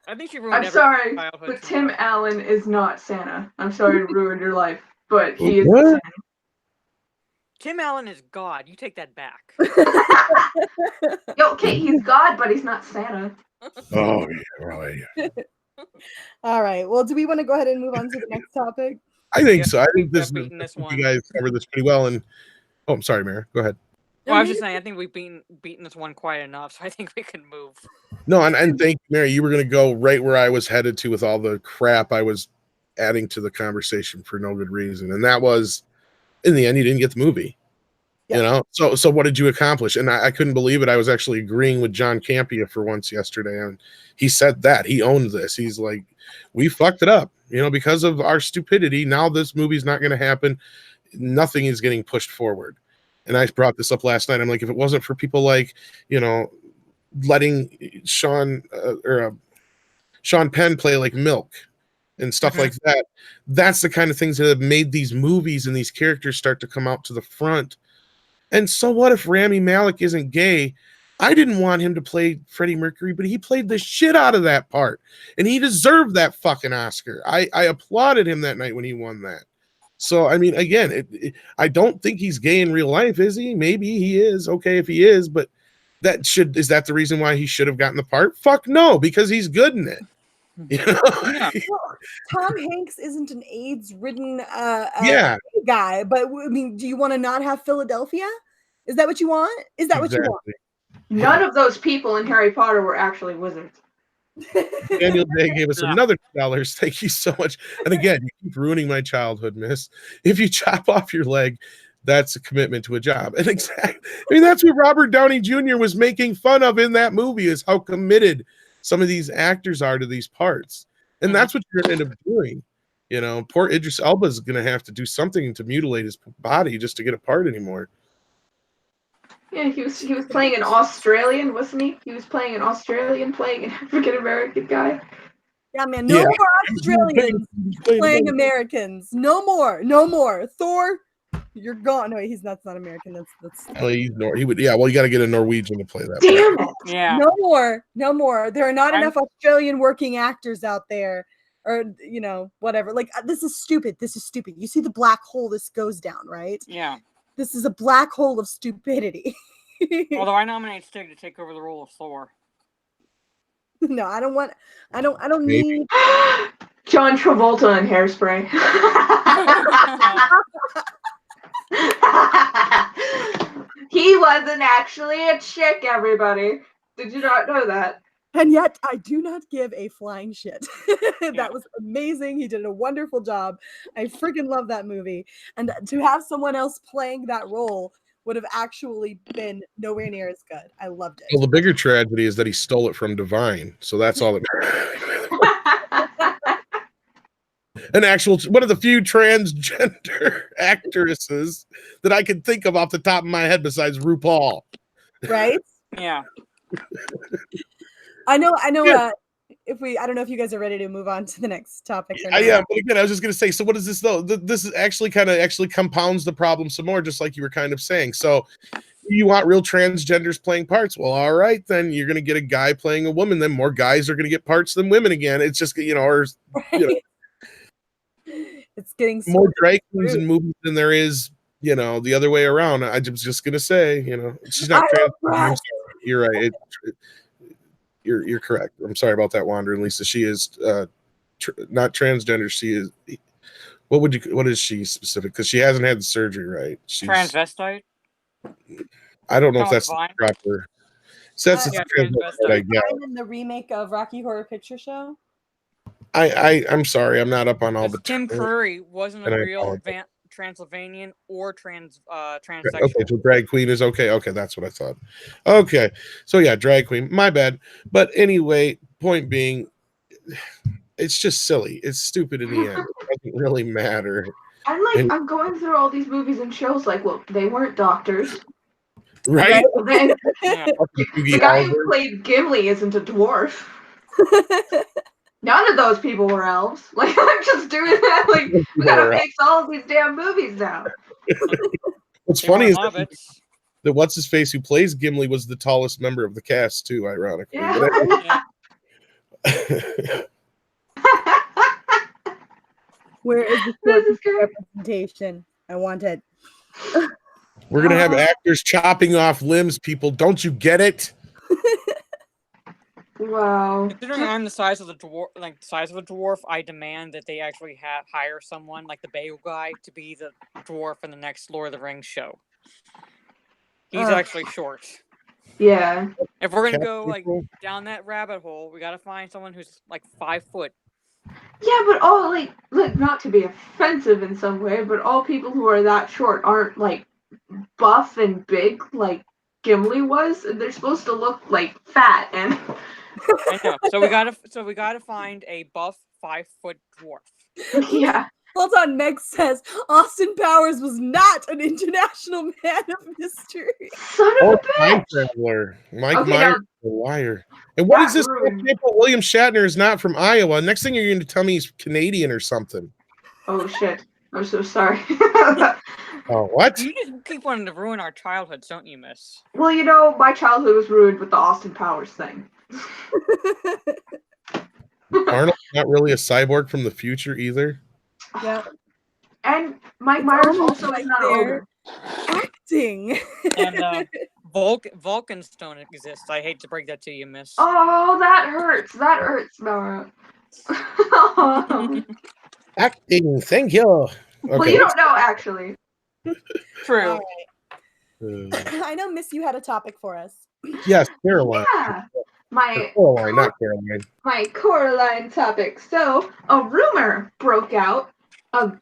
I think she ruined I'm sorry, childhood. but Tim Allen is not Santa. I'm sorry to ruin your life, but he is What? Santa. Tim Allen is God. You take that back. Okay, he's God, but he's not Santa. Oh, yeah, right. All right. Well, do we want to go ahead and move on to the next topic? I think so. I think this one. You guys covered this pretty well. And I'm sorry, Mary. Go ahead. Well, I was just saying, I think we've beaten this one quite enough, so I think we can move. No, and thank you, Mary. You were going to go right where I was headed to with all the crap I was adding to the conversation for no good reason, and that was, in the end, you didn't get the movie. Yeah. You know, so what did you accomplish? And I couldn't believe it. I was actually agreeing with John Campea for once yesterday, and he said that he owned this. He's like, we fucked it up, because of our stupidity. Now this movie's not going to happen. Nothing is getting pushed forward. And I brought this up last night. I'm like, if it wasn't for people like, letting Sean Penn play like Milk and stuff like that, that's the kind of things that have made these movies and these characters start to come out to the front. And so what if Rami Malek isn't gay? I didn't want him to play Freddie Mercury, but he played the shit out of that part. And he deserved that fucking Oscar. I applauded him that night when he won that. So, I mean, again, I don't think he's gay in real life, is he? Maybe he is. Okay, if he is, but is that the reason why he should have gotten the part? Fuck no, because he's good in it. Yeah. Well, Tom Hanks isn't an AIDS-ridden guy, but I mean, do you want to not have Philadelphia? Is that what you want? Is that what you want? None of those people in Harry Potter were actually wizards. Daniel Day gave us another $2. Thank you so much. And again, you keep ruining my childhood, miss. If you chop off your leg, that's a commitment to a job. And that's what Robert Downey Jr. was making fun of in that movie, is how committed some of these actors are to these parts. And that's what you're going to end up doing. Poor Idris Elba is going to have to do something to mutilate his body just to get a part anymore. Yeah, he was playing an Australian, wasn't he? He was playing an Australian, playing an African-American guy. Yeah, man, no more Australians playing Americans. No more. Thor, you're gone. No, he's not American. That's. Oh, he's He would. Yeah, well, you got to get a Norwegian to play that. Damn it! Yeah. No more. There are not enough Australian working actors out there, or whatever. Like, this is stupid. You see the black hole this goes down, right? Yeah. This is a black hole of stupidity. Although I nominate Stig to take over the role of Thor. No, I don't need John Travolta in Hairspray. He wasn't actually a chick, everybody. Did you not know that? And yet I do not give a flying shit. That was amazing. He did a wonderful job. I freaking love that movie. And to have someone else playing that role would have actually been nowhere near as good. I loved it. Well, the bigger tragedy is that he stole it from Divine. So that's all that matters. One of the few transgender actresses that I can think of off the top of my head besides RuPaul. Right? Yeah. I know. Yeah. I don't know if you guys are ready to move on to the next topic. I am, but again, I was just going to say, so what is this though? This is actually compounds the problem some more, just like you were kind of saying. So you want real transgenders playing parts? Well, all right, then you're going to get a guy playing a woman. Then more guys are going to get parts than women again. It's just, or it's getting more drag queens in movies than there is, the other way around. I was just going to say, she's not trans. I'm sorry. You're right. You're correct. I'm sorry about that, Wander and Lisa. She is not transgender. She is. What is she specific? Because she hasn't had the surgery, right? She's transvestite. I don't know if that's the proper. So that's transvestite. I guess. In the remake of Rocky Horror Picture Show. I'm sorry, I'm not up on all the. Tim Curry wasn't a real Transylvanian or transsexual. Okay, so drag queen is okay. Okay, that's what I thought. Okay, so yeah, drag queen. My bad. But anyway, point being, it's just silly. It's stupid in the end. It doesn't really matter. I'm going through all these movies and shows well, they weren't doctors. Right? The guy who played Gimli isn't a dwarf. None of those people were elves. I'm just doing that. We gotta fix all of these damn movies now. What's funny is that what's his face who plays Gimli was the tallest member of the cast too, ironically. Yeah. Where is the representation? I want it. We're gonna have actors chopping off limbs, people. Don't you get it? Wow. Considering I'm the size of the dwarf, I demand that they actually hire someone like the bagel guy to be the dwarf in the next Lord of the Rings show. He's actually short. Yeah. If we're gonna go down that rabbit hole, we gotta find someone who's 5 foot. Yeah, but all look, not to be offensive in some way, but all people who are that short aren't buff and big like Gimli was. They're supposed to look fat and. I know. So we gotta find a buff 5 foot dwarf. Yeah. Hold on, Meg says Austin Powers was not an international man of mystery. Son of a bitch! Traveler. Mike Myers is a liar. And what is this example? William Shatner is not from Iowa. Next thing you're going to tell me he's Canadian or something. Oh shit! I'm so sorry. Oh, what? You just keep wanting to ruin our childhoods, don't you, Miss? Well, my childhood was ruined with the Austin Powers thing. Arnold's not really a cyborg from the future either. Yeah. And Mike Myers also is not older. Acting. And Vulcan's don't exist. I hate to break that to you, Miss. Oh, that hurts. That hurts, Nora. Acting, thank you. Okay. Well, you don't know, actually. True. I know, Miss, you had a topic for us. Yes, Caroline. Yeah. Coraline, not Caroline. My Coraline topic. So, a rumor broke out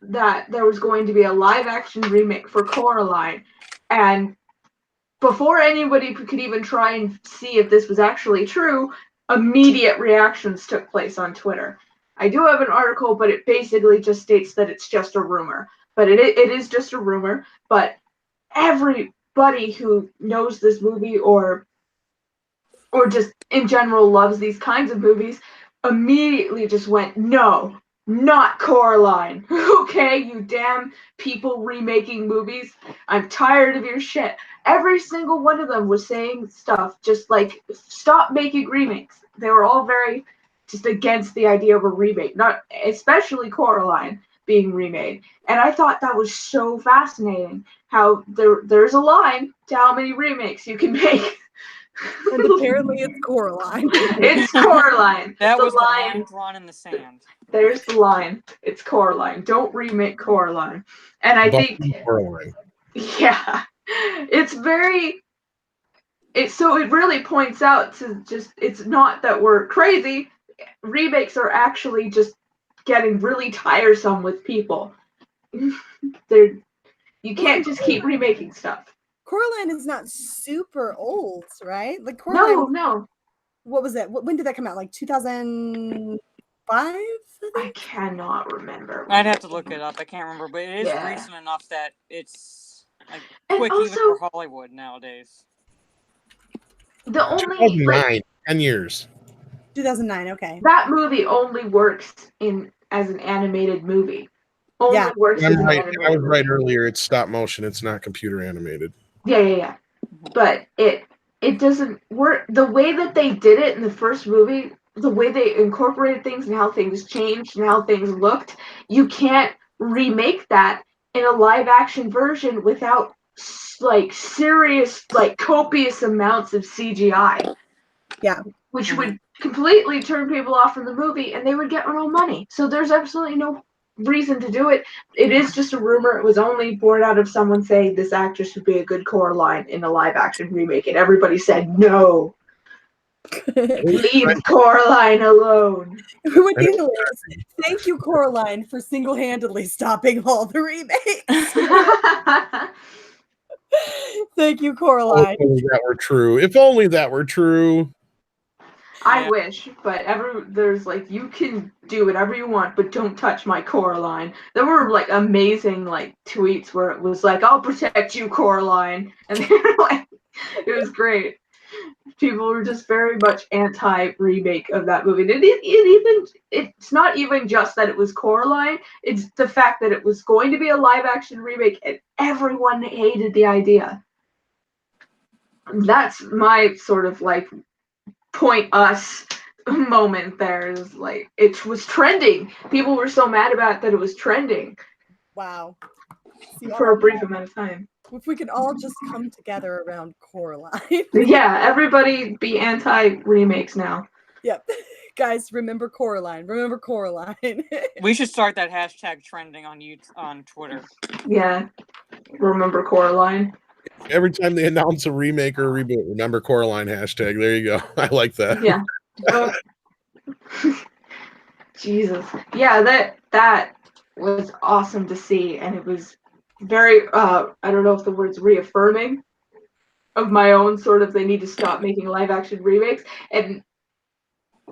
that there was going to be a live-action remake for Coraline. And before anybody could even try and see if this was actually true, immediate reactions took place on Twitter. I do have an article, but it basically just states that it's just a rumor. But it is just a rumor. But everybody who knows this movie or just in general loves these kinds of movies immediately just went, no, not Coraline. Okay, you damn people remaking movies. I'm tired of your shit. Every single one of them was saying stuff just stop making remakes. They were all very just against the idea of a remake, not especially Coraline being remade. And I thought that was so fascinating how there's a line to how many remakes you can make. And apparently it's Coraline. It's Coraline. That was the line drawn in the sand. There's the line. It's Coraline. Don't remake Coraline. And I think Coraline. Yeah. So it really points out to just, it's not that we're crazy. Remakes are actually just getting really tiresome with people. You can't just keep remaking stuff. Coraline is not super old, right? Coraline. No. What was it? When did that come out? 2005? I cannot remember. I'd have to look it up. I can't remember, but it is recent enough that it's quick also, even for Hollywood nowadays. The only 2009, 10 years. 2009. Okay. That movie only works as an animated movie. Works. I was right earlier. It's stop motion. It's not computer animated. Yeah. but it doesn't work. The way that they did it in the first movie, the way they incorporated things and how things changed and how things looked, you can't remake that in a live action version without like serious, like copious amounts of CGI. Yeah. Which would completely turn people off from the movie and they would get no money. So there's absolutely no reason to do it. It is just a rumor. It was only born out of someone saying this actress would be a good Coraline in a live action remake, and everybody said no. Leave Coraline alone. Thank you, Coraline, for single-handedly stopping all the remakes. Thank you, Coraline. If only that were true. If only that were true. I wish, but there's like, you can do whatever you want, but don't touch my Coraline. There were like amazing like tweets where it was like, I'll protect you, Coraline, and they were like, it was great. People were just very much anti-remake of that movie. It's not even just that it was Coraline, it's the fact that it was going to be a live-action remake and everyone hated the idea. That's my sort of like point us moment there, is like, it was trending. People were so mad about it that it was trending. Wow. For a brief amount of time. If we could all just come together around Coraline. Yeah, everybody be anti-remakes now. Yep. Guys, remember Coraline. Remember Coraline. We should start that hashtag trending on Twitter. Yeah. Remember Coraline. Every time they announce a remake or a reboot, remember Coraline hashtag. There you go. I like that. Yeah. Jesus. Yeah, that was awesome to see, and it was very I don't know if the word's reaffirming of my own sort of, they need to stop making live action remakes, and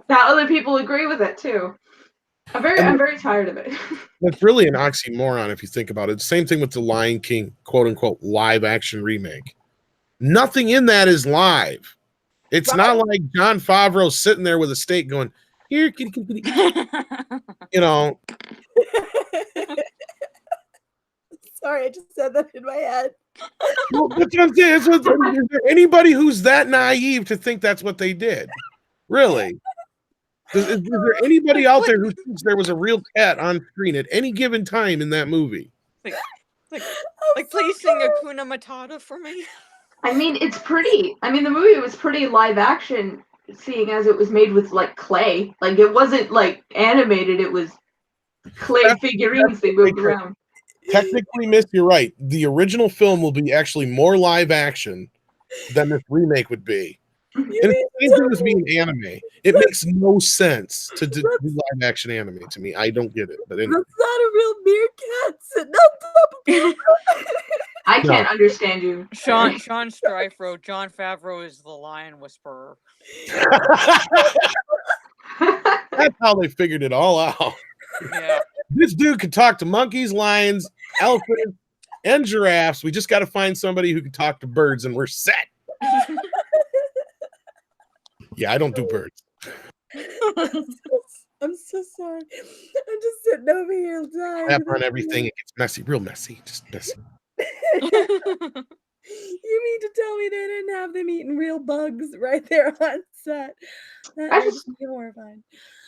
now other people agree with it too. I'm very tired of it. It's really an oxymoron if you think about it. Same thing with the Lion King quote unquote live action remake. Nothing in that is live. It's not like Jon Favreau sitting there with a steak going, here, kitty, kitty, kitty. You know. Sorry, I just said that in my head. Well, that's what I'm saying. Is there anybody who's that naive to think that's what they did? Really? Is there anybody out there who thinks there was a real cat on screen at any given time in that movie? Like please sing Hakuna Matata for me. I mean, it's pretty. I mean, the movie was pretty live action, seeing as it was made with like clay. Like, it wasn't like animated, it was clay figurines they moved around. Technically, Miss, you're right. The original film will be actually more live action than this remake would be. And it's the same thing as being anime. It makes no sense to do live action anime to me. I don't get it. But anyway. That's not a real meerkat sitting on top of I can't understand you. Sean Strife wrote, Jon Favreau is the lion whisperer. That's how they figured it all out. Yeah. This dude could talk to monkeys, lions, elephants, and giraffes. We just got to find somebody who can talk to birds, and we're set. Yeah, I don't do birds. I'm so sorry. I'm just sitting over here dying. Tap on everything. It gets messy, real messy. Just messy. You mean to tell me they didn't have them eating real bugs right there on set? That is horrifying.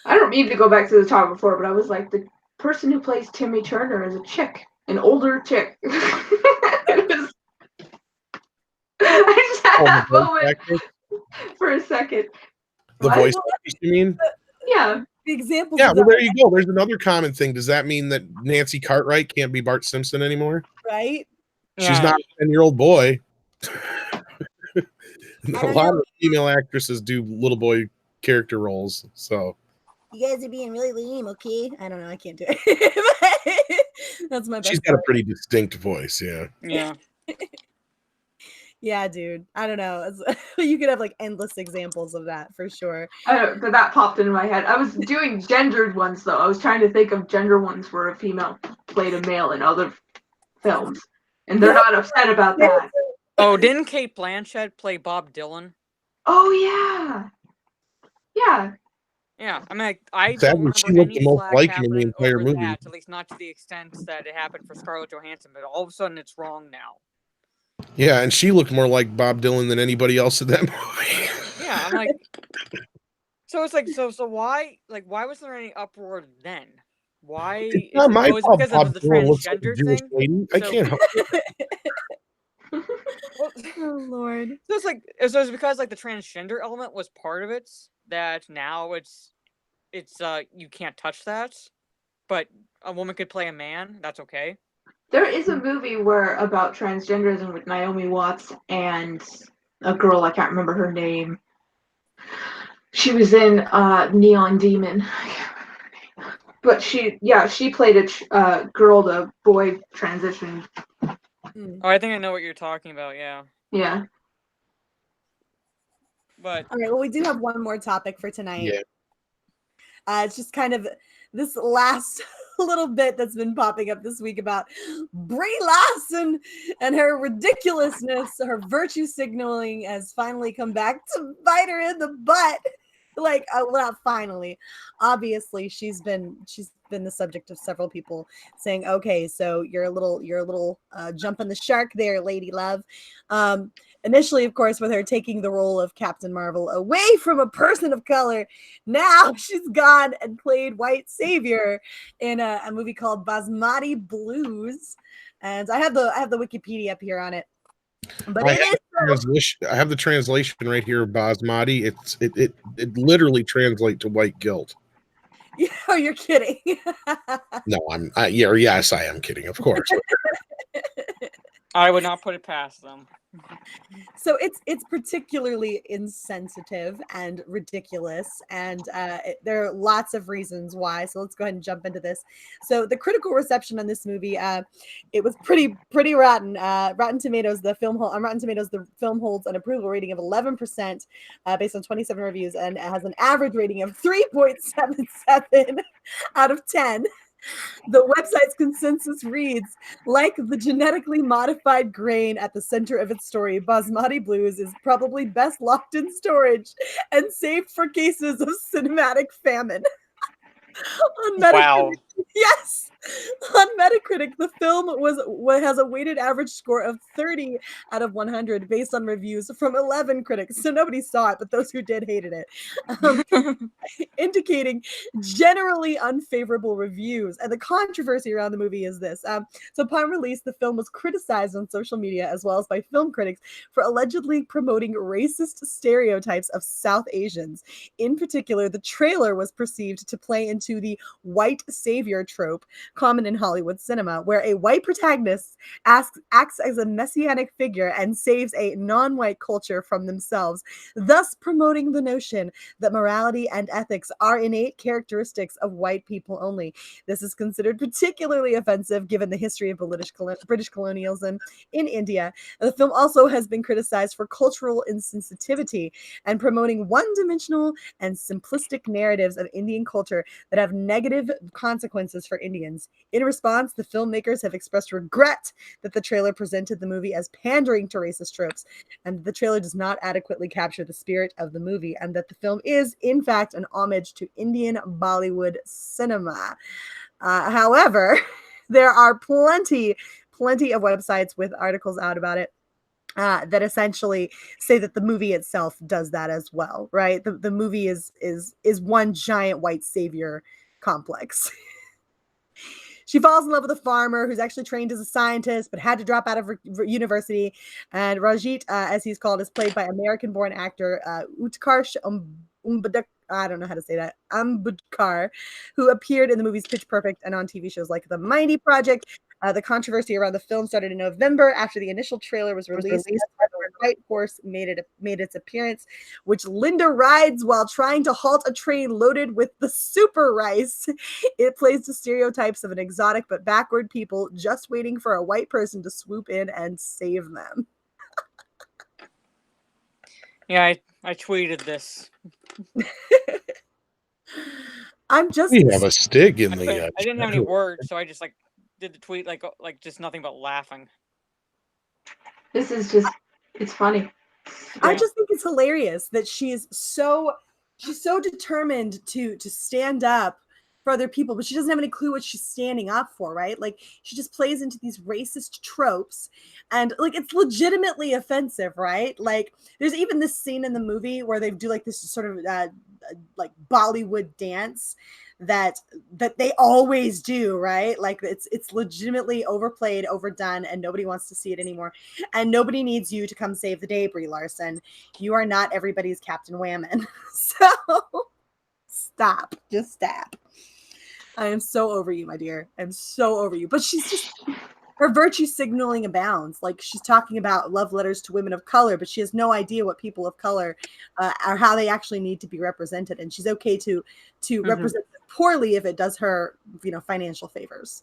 I don't mean to go back to the top before, but I was like, the person who plays Timmy Turner is a chick, an older chick. I just had that moment for a second. The voice actress, you mean? Yeah. The example. Yeah, well, there you go. There's another common thing. Does that mean that Nancy Cartwright can't be Bart Simpson anymore? Right? She's not a 10-year-old boy. A lot of female actresses do little boy character roles. So you guys are being really lame, okay? I don't know. I can't do it. That's my best. She's got a pretty distinct voice, yeah. Yeah. Yeah, dude. I don't know. You could have like endless examples of that for sure. But that popped into my head. I was doing gendered ones though. I was trying to think of gender ones where a female played a male in other films, and they're not upset about that. Oh, didn't Cate Blanchett play Bob Dylan? Oh yeah, yeah. Yeah, I mean, I don't remember she looked any the most flack like him in the happening entire over movie. that, at least not to the extent that it happened for Scarlett Johansson, but all of a sudden it's wrong now. Yeah, and she looked more like Bob Dylan than anybody else in that movie. Yeah, I'm like, so it's like, so why was there any uproar then? Why It's is not it? my Oh, it's fault because Bob of the Dylan looks like a transgender Jewish thing. lady. I So, can't help well, Oh Lord. so it's like, so it's because like the transgender element was part of it that now it's you can't touch that, but a woman could play a man. That's okay. There is a movie about transgenderism with Naomi Watts and a girl, I can't remember her name. She was in Neon Demon. I can't remember her name. But she played a girl to boy transition. Mm. Oh, I think I know what you're talking about. Yeah, Yeah. but All right. Well, we do have one more topic for tonight. Yeah. It's just kind of this last little bit that's been popping up this week about Brie Larson and her ridiculousness. Her virtue signaling has finally come back to bite her in the butt. Like, well, not finally. Obviously, she's been the subject of several people saying, "Okay, so you're a little jumping the shark there, lady love." Initially, of course, with her taking the role of Captain Marvel away from a person of color, now she's gone and played White Savior in a movie called Basmati Blues. And I have the Wikipedia up here on it. But I have the translation right here, Basmati. It literally translates to white guilt. Oh, you're kidding. No, yes, I am kidding, of course. I would not put it past them. So it's particularly insensitive and ridiculous, and there are lots of reasons why. So let's go ahead and jump into this. So the critical reception on this movie, it was pretty rotten. Rotten Tomatoes, on Rotten Tomatoes, the film holds an approval rating of 11%, based on 27 reviews, and it has an average rating of 3.77 out of 10. The website's consensus reads, like the genetically modified grain at the center of its story, Basmati Blues is probably best locked in storage and saved for cases of cinematic famine. On Metacritic, Wow. yes. On Metacritic, the film has a weighted average score of 30 out of 100 based on reviews from 11 critics. So nobody saw it, but those who did hated it. Indicating generally unfavorable reviews. And the controversy around the movie is this. So upon release, the film was criticized on social media as well as by film critics for allegedly promoting racist stereotypes of South Asians. In particular, the trailer was perceived to play into the white savior trope common in Hollywood cinema, where a white protagonist acts as a messianic figure and saves a non-white culture from themselves, thus promoting the notion that morality and ethics are innate characteristics of white people only. This is considered particularly offensive given the history of British colonialism in India. The film also has been criticized for cultural insensitivity and promoting one-dimensional and simplistic narratives of Indian culture that have negative consequences for Indians. In response, the filmmakers have expressed regret that the trailer presented the movie as pandering to racist tropes, and the trailer does not adequately capture the spirit of the movie, and that the film is, in fact, an homage to Indian Bollywood cinema. However, there are plenty of websites with articles out about it that essentially say that the movie itself does that as well, right? The movie is one giant white savior complex. She falls in love with a farmer who's actually trained as a scientist but had to drop out of university. And Rajit, as he's called, is played by American-born actor Utkarsh I don't know how to say that, Ambudkar, who appeared in the movies Pitch Perfect and on TV shows like The Mighty Project. The controversy around the film started in November after the initial trailer was released. The white horse made its appearance, which Linda rides while trying to halt a train loaded with the super rice. It plays the stereotypes of an exotic but backward people just waiting for a white person to swoop in and save them. Yeah, I tweeted this. We have a stig in the. I didn't have any words, so I just did the tweet like just nothing but laughing. This is just, it's funny. I just think it's hilarious that she's so determined to stand up for other people, but she doesn't have any clue what she's standing up for, right? Like she just plays into these racist tropes, and like it's legitimately offensive, right? Like there's even this scene in the movie where they do like this sort of like Bollywood dance that they always do, right? Like it's legitimately overplayed, overdone, and nobody wants to see it anymore. And nobody needs you to come save the day, Brie Larson. You are not everybody's Captain Whammon. So stop. Just stop. I am so over you, my dear. I'm so over you. But she's just, her virtue signaling abounds. Like she's talking about love letters to women of color, but she has no idea what people of color or how they actually need to be represented. And she's okay to represent them poorly if it does her, financial favors.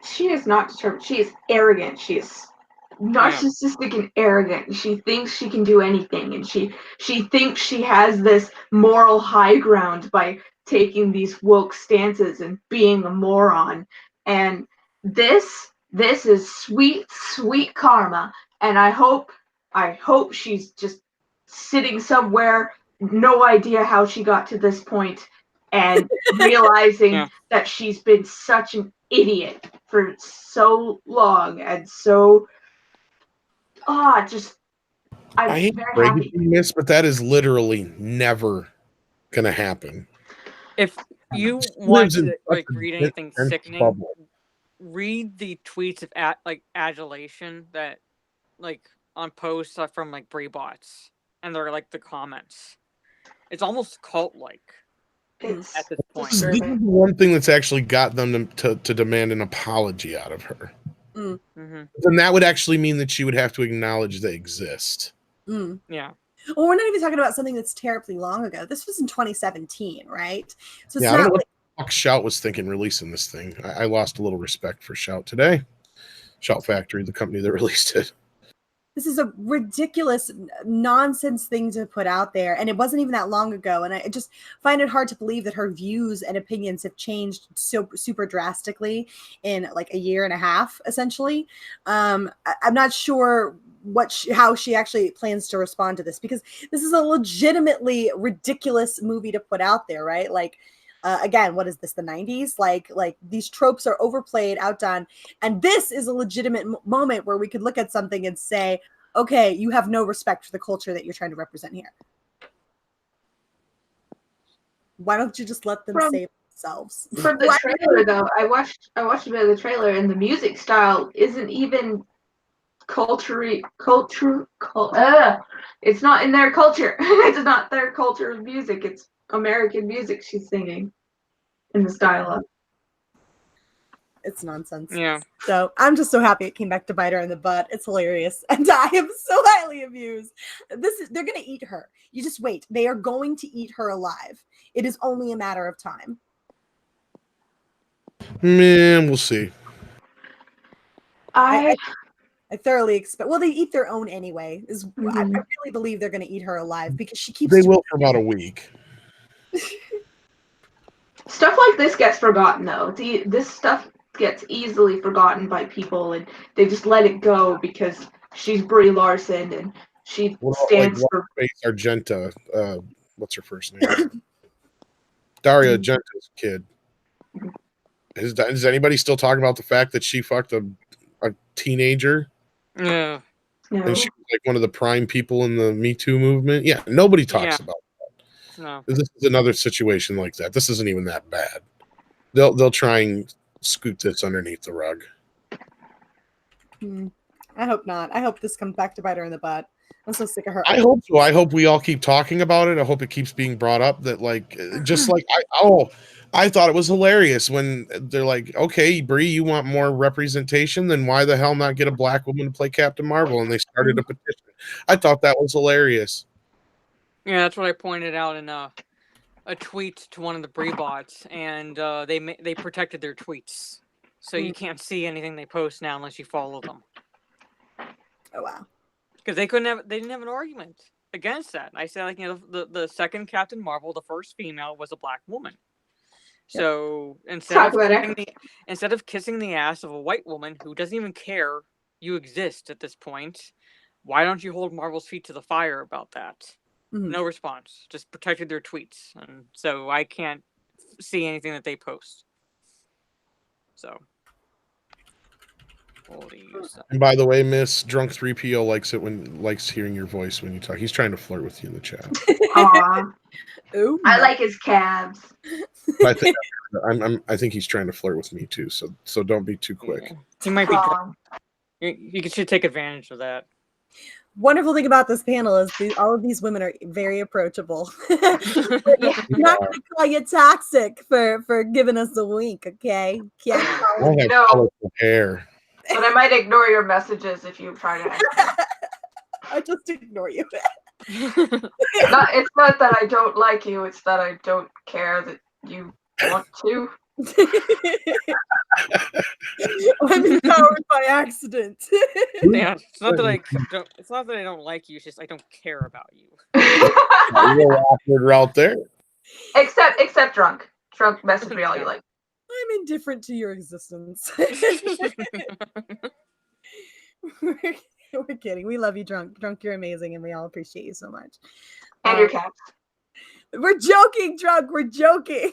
She is not determined. She is arrogant. She is narcissistic and arrogant. She thinks she can do anything, and she thinks she has this moral high ground by taking these woke stances and being a moron. And this is sweet karma. And I hope she's just sitting somewhere, no idea how she got to this point, and realizing that she's been such an idiot for so long, and so I hate to break it to you, but that is literally never gonna happen. If you want to read anything sickening, read the tweets of adulation that on posts from Brie bots, and they're the comments. It's almost cult-like at this point. This is the one thing that's actually got them to demand an apology out of her. Then that would actually mean that she would have to acknowledge they exist. Yeah. Well, we're not even talking about something that's terribly long ago. This was in 2017, right? So it's I not don't know what the fuck Shout was thinking releasing this thing. I lost a little respect for Shout today. Shout Factory, the company that released it. This is a ridiculous nonsense thing to put out there. And it wasn't even that long ago. And I just find it hard to believe that her views and opinions have changed so super drastically in a year and a half, essentially. I'm not sure how she actually plans to respond to this, because this is a legitimately ridiculous movie to put out there, right? Again, what is this, the 90s? Like these tropes are overplayed, outdone, and this is a legitimate moment where we could look at something and say, okay, you have no respect for the culture that you're trying to represent here. Why don't you just let them save themselves? From the trailer, though, I watched a bit of the trailer, and the music style isn't even it's not in their culture. It's not their culture of music. It's American music she's singing in the style of. It's nonsense. Yeah. So I'm just so happy it came back to bite her in the butt. It's hilarious. And I am so highly amused. They're going to eat her. You just wait. They are going to eat her alive. It is only a matter of time. Man, we'll see. I thoroughly expect. Well, they eat their own anyway. I really believe they're going to eat her alive, because she keeps. They will for about a week. Stuff like this gets forgotten, though. This stuff gets easily forgotten by people, and they just let it go because she's Brie Larson and she stands for Argenta. What's her first name? Daria Argenta's kid. Is anybody still talking about the fact that she fucked a teenager? Yeah. And she was one of the prime people in the Me Too movement. Yeah, nobody talks about that. No. This is another situation like that. This isn't even that bad. They'll try and scoot this underneath the rug. I hope not. I hope this comes back to bite her in the butt. I'm so sick of her. I hope so. I hope we all keep talking about it. I hope it keeps being brought up. That I thought it was hilarious when they're like, okay, Brie, you want more representation? Then why the hell not get a black woman to play Captain Marvel? And they started a petition. I thought that was hilarious. Yeah, that's what I pointed out in a tweet to one of the Brie bots, and they protected their tweets, so you can't see anything they post now unless you follow them. Oh wow! Because they didn't have an argument against that. I said the second Captain Marvel, the first female, was a black woman. Yep. So instead of kissing the ass of a white woman who doesn't even care you exist at this point, why don't you hold Marvel's feet to the fire about that? No response. Just protected their tweets, and so I can't see anything that they post. So. And by the way, Miss Drunk 3PO likes hearing your voice when you talk. He's trying to flirt with you in the chat. Aw. Ooh, I like his calves. I think he's trying to flirt with me too. So don't be too quick. Yeah. He might be. Aw. You should take advantage of that. Wonderful thing about this panel is all of these women are very approachable. Yeah. I'm not going to call you toxic for giving us a wink, okay? Can't Yeah. call I it. have No. colorful hair. But I might ignore your messages if you try to ask. I just ignore you. It's not that I don't like you, it's that I don't care that you want to. I'm empowered by accident. Yeah, it's not that I don't like you. It's just I don't care about you. A little awkward route there. Except drunk. Drunk, message me all you like. I'm indifferent to your existence. We're kidding. We love you, Drunk. Drunk, you're amazing, and we all appreciate you so much. And your cats. We're joking, Drunk. We're joking.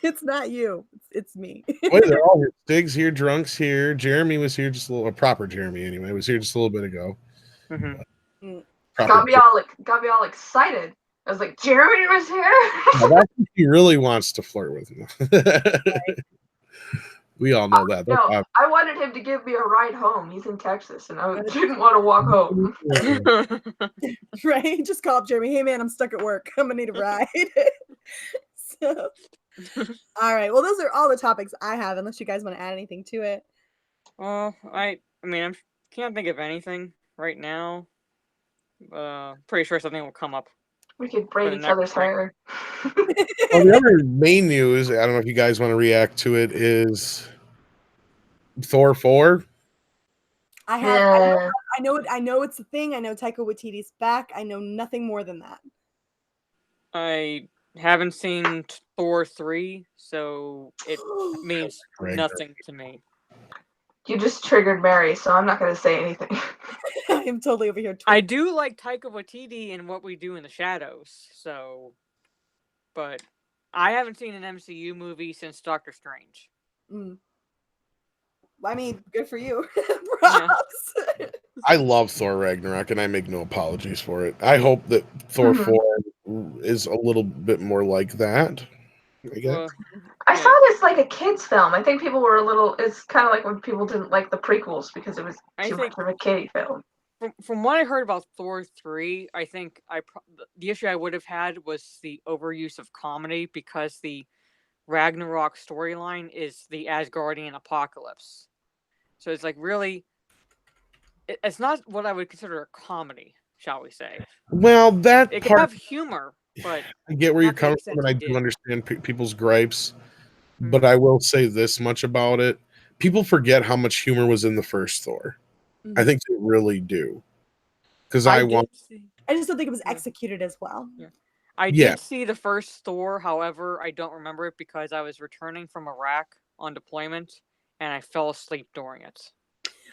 It's not you. It's me. Wait, they're all here. Stig's here, Drunk's here. Jeremy was here just a little. Proper Jeremy, anyway, was here just a little bit ago. Mm-hmm. Got me all excited. I was like, Jeremy was here. Now, that's if he really wants to flirt with me. We all know that. No, I wanted him to give me a ride home. He's in Texas, and I didn't want to walk home. Right? Just call up Jeremy. Hey, man, I'm stuck at work. I'm gonna need a ride. So, all right. Well, those are all the topics I have. Unless you guys want to add anything to it. I mean, I can't think of anything right now. Pretty sure something will come up. We could braid each other's hair. Well, the other main news, I don't know if you guys want to react to it, is Thor 4. I know it's a thing. I know Taika Waititi's back. I know nothing more than that. I haven't seen Thor 3, so it means nothing to me. You just triggered Mary, so I'm not going to say anything. I am totally over here. I do like Taika Waititi and What We Do in the Shadows, but I haven't seen an MCU movie since Doctor Strange. I mean, good for you. Props. Yeah. I love Thor Ragnarok, and I make no apologies for it. I hope that Thor 4 is a little bit more like that. I guess. I saw this like a kid's film. I think people were it's kind of like when people didn't like the prequels because it was too much of a kiddie film. From what I heard about Thor 3, I think the issue I would have had was the overuse of comedy because the Ragnarok storyline is the Asgardian apocalypse. So it's like really, it's not what I would consider a comedy, shall we say. Well, it can have humor, but I get where you're coming from, and I do understand people's gripes. But I will say this much about it. People forget how much humor was in the first Thor. I think they really do. Because I just don't think it was executed as well. Yeah. I did see the first Thor, however, I don't remember it because I was returning from Iraq on deployment and I fell asleep during it.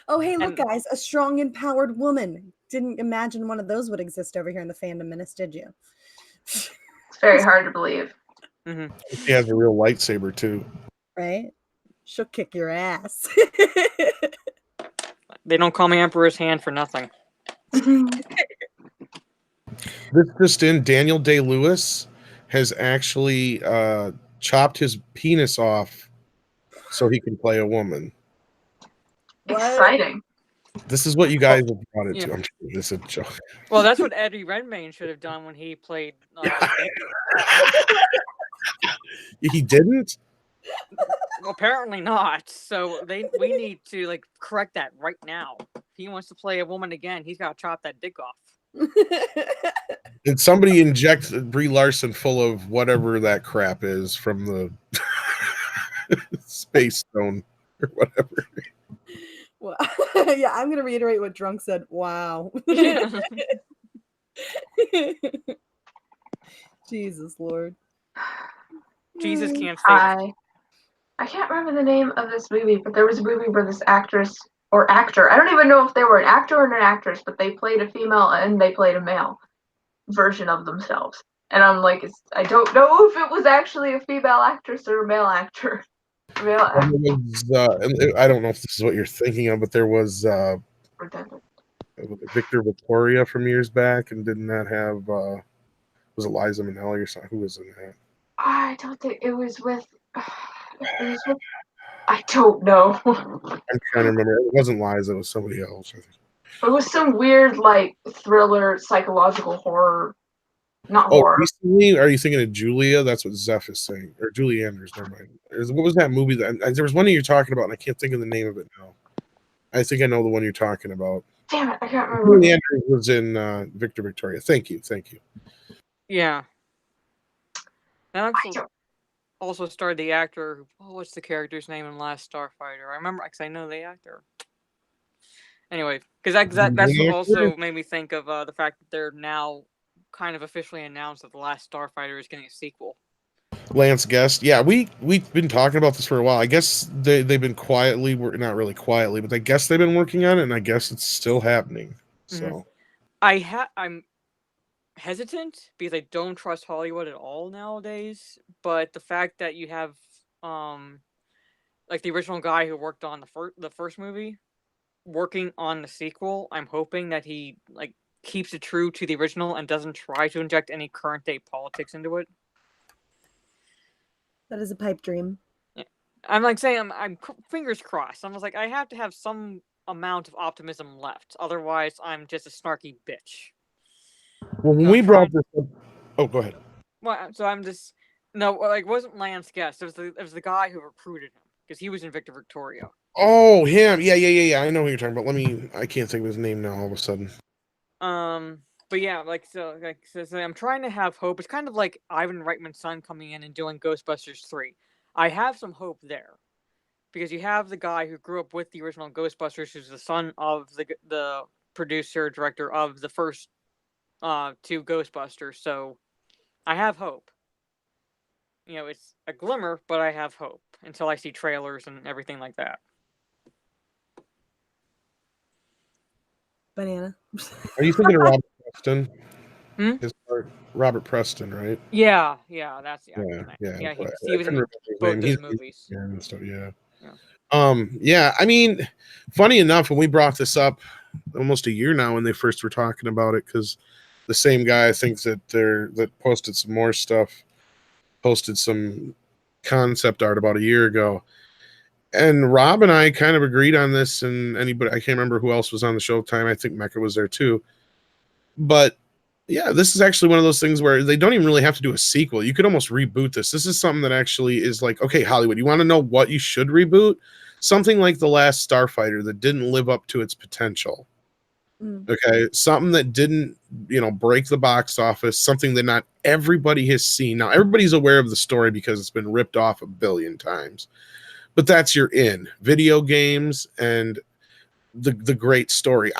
Oh, hey, look, guys, a strong, empowered woman. Didn't imagine one of those would exist over here in the fandom minutes, did you? It's very hard to believe. She has a real lightsaber, too. Right? She'll kick your ass. They don't call me Emperor's Hand for nothing. This just in, Daniel Day-Lewis has actually chopped his penis off so he can play a woman. Exciting. This is what you guys have brought it to. I'm sure this is a joke. Well, that's what Eddie Redmayne should have done when he played. He didn't? Well, apparently not. So we need to correct that right now. If he wants to play a woman again, he's got to chop that dick off. And somebody inject Brie Larson full of whatever that crap is from the space stone or whatever. Well, yeah, I'm gonna reiterate what Drunk said. Wow. Jesus Lord. Jesus can't save. I can't remember the name of this movie, but there was a movie where this actress or actor, I don't even know if they were an actor or an actress, but they played a female and they played a male version of themselves. And I'm like, I don't know if it was actually a female actress or a male actor. Male actor. I don't know if this is what you're thinking of, but there was Redundant. Victor Victoria from years back, and didn't that have was it Liza Minnelli or something? Who was in that? I don't think it was with. It was with. I don't know. I'm trying to remember. It wasn't Liza. It was somebody else, I think. It was some weird, like, thriller, psychological horror. Not horror. Recently? Are you thinking of Julia? That's what Zeph is saying. Or Julie Andrews, never mind. What was that movie? There was one you're talking about, and I can't think of the name of it now. I think I know the one you're talking about. Damn it, I can't remember. Julie Andrews was in Victor Victoria. Thank you. Yeah. And also starred the actor. What's the character's name in Last Starfighter? I remember because I know the actor. Anyway, because that's what also made me think of the fact that they're now kind of officially announced that The Last Starfighter is getting a sequel. Lance Guest. Yeah, we've been talking about this for a while. I guess they've been quietly, not really quietly, but I guess they've been working on it, and I guess it's still happening. So I'm hesitant because I don't trust Hollywood at all nowadays. But the fact that you have like the original guy who worked on the first movie working on the sequel, I'm hoping that he like keeps it true to the original and doesn't try to inject any current day politics into it. That is a pipe dream. Yeah. I'm like saying I'm fingers crossed. I was like I have to have some amount of optimism left, otherwise I'm just a snarky bitch. Well, when we brought this up, oh, go ahead. Well, so I'm just it wasn't Lance Guest. It was the guy who recruited him because he was in Victor Victoria. Oh, him. Yeah. I know who you're talking about. I can't think of his name now all of a sudden. But yeah, so I'm trying to have hope. It's kind of like Ivan Reitman's son coming in and doing Ghostbusters 3. I have some hope there. Because you have the guy who grew up with the original Ghostbusters, who's the son of the producer, director of the first 2 Ghostbusters, so I have hope. You know, it's a glimmer, but I have hope until I see trailers and everything like that. Banana. Are you thinking of Robert Preston? Hmm? Robert Preston, right? Yeah, that's the actor. Yeah. He was in both those movies. And stuff, yeah. Yeah. I mean, funny enough, when we brought this up almost a year now when they first were talking about it, because the same guy I think that posted some more stuff, posted some concept art about a year ago. And Rob and I kind of agreed on this, and anybody, I can't remember who else was on the Showtime. I think Mecca was there too. But yeah, this is actually one of those things where they don't even really have to do a sequel. You could almost reboot this. This is something that actually is like, okay, Hollywood, you want to know what you should reboot? Something like The Last Starfighter that didn't live up to its potential. Okay, something that didn't, break the box office, something that not everybody has seen. Now, everybody's aware of the story because it's been ripped off a billion times. But that's your video games and the great story.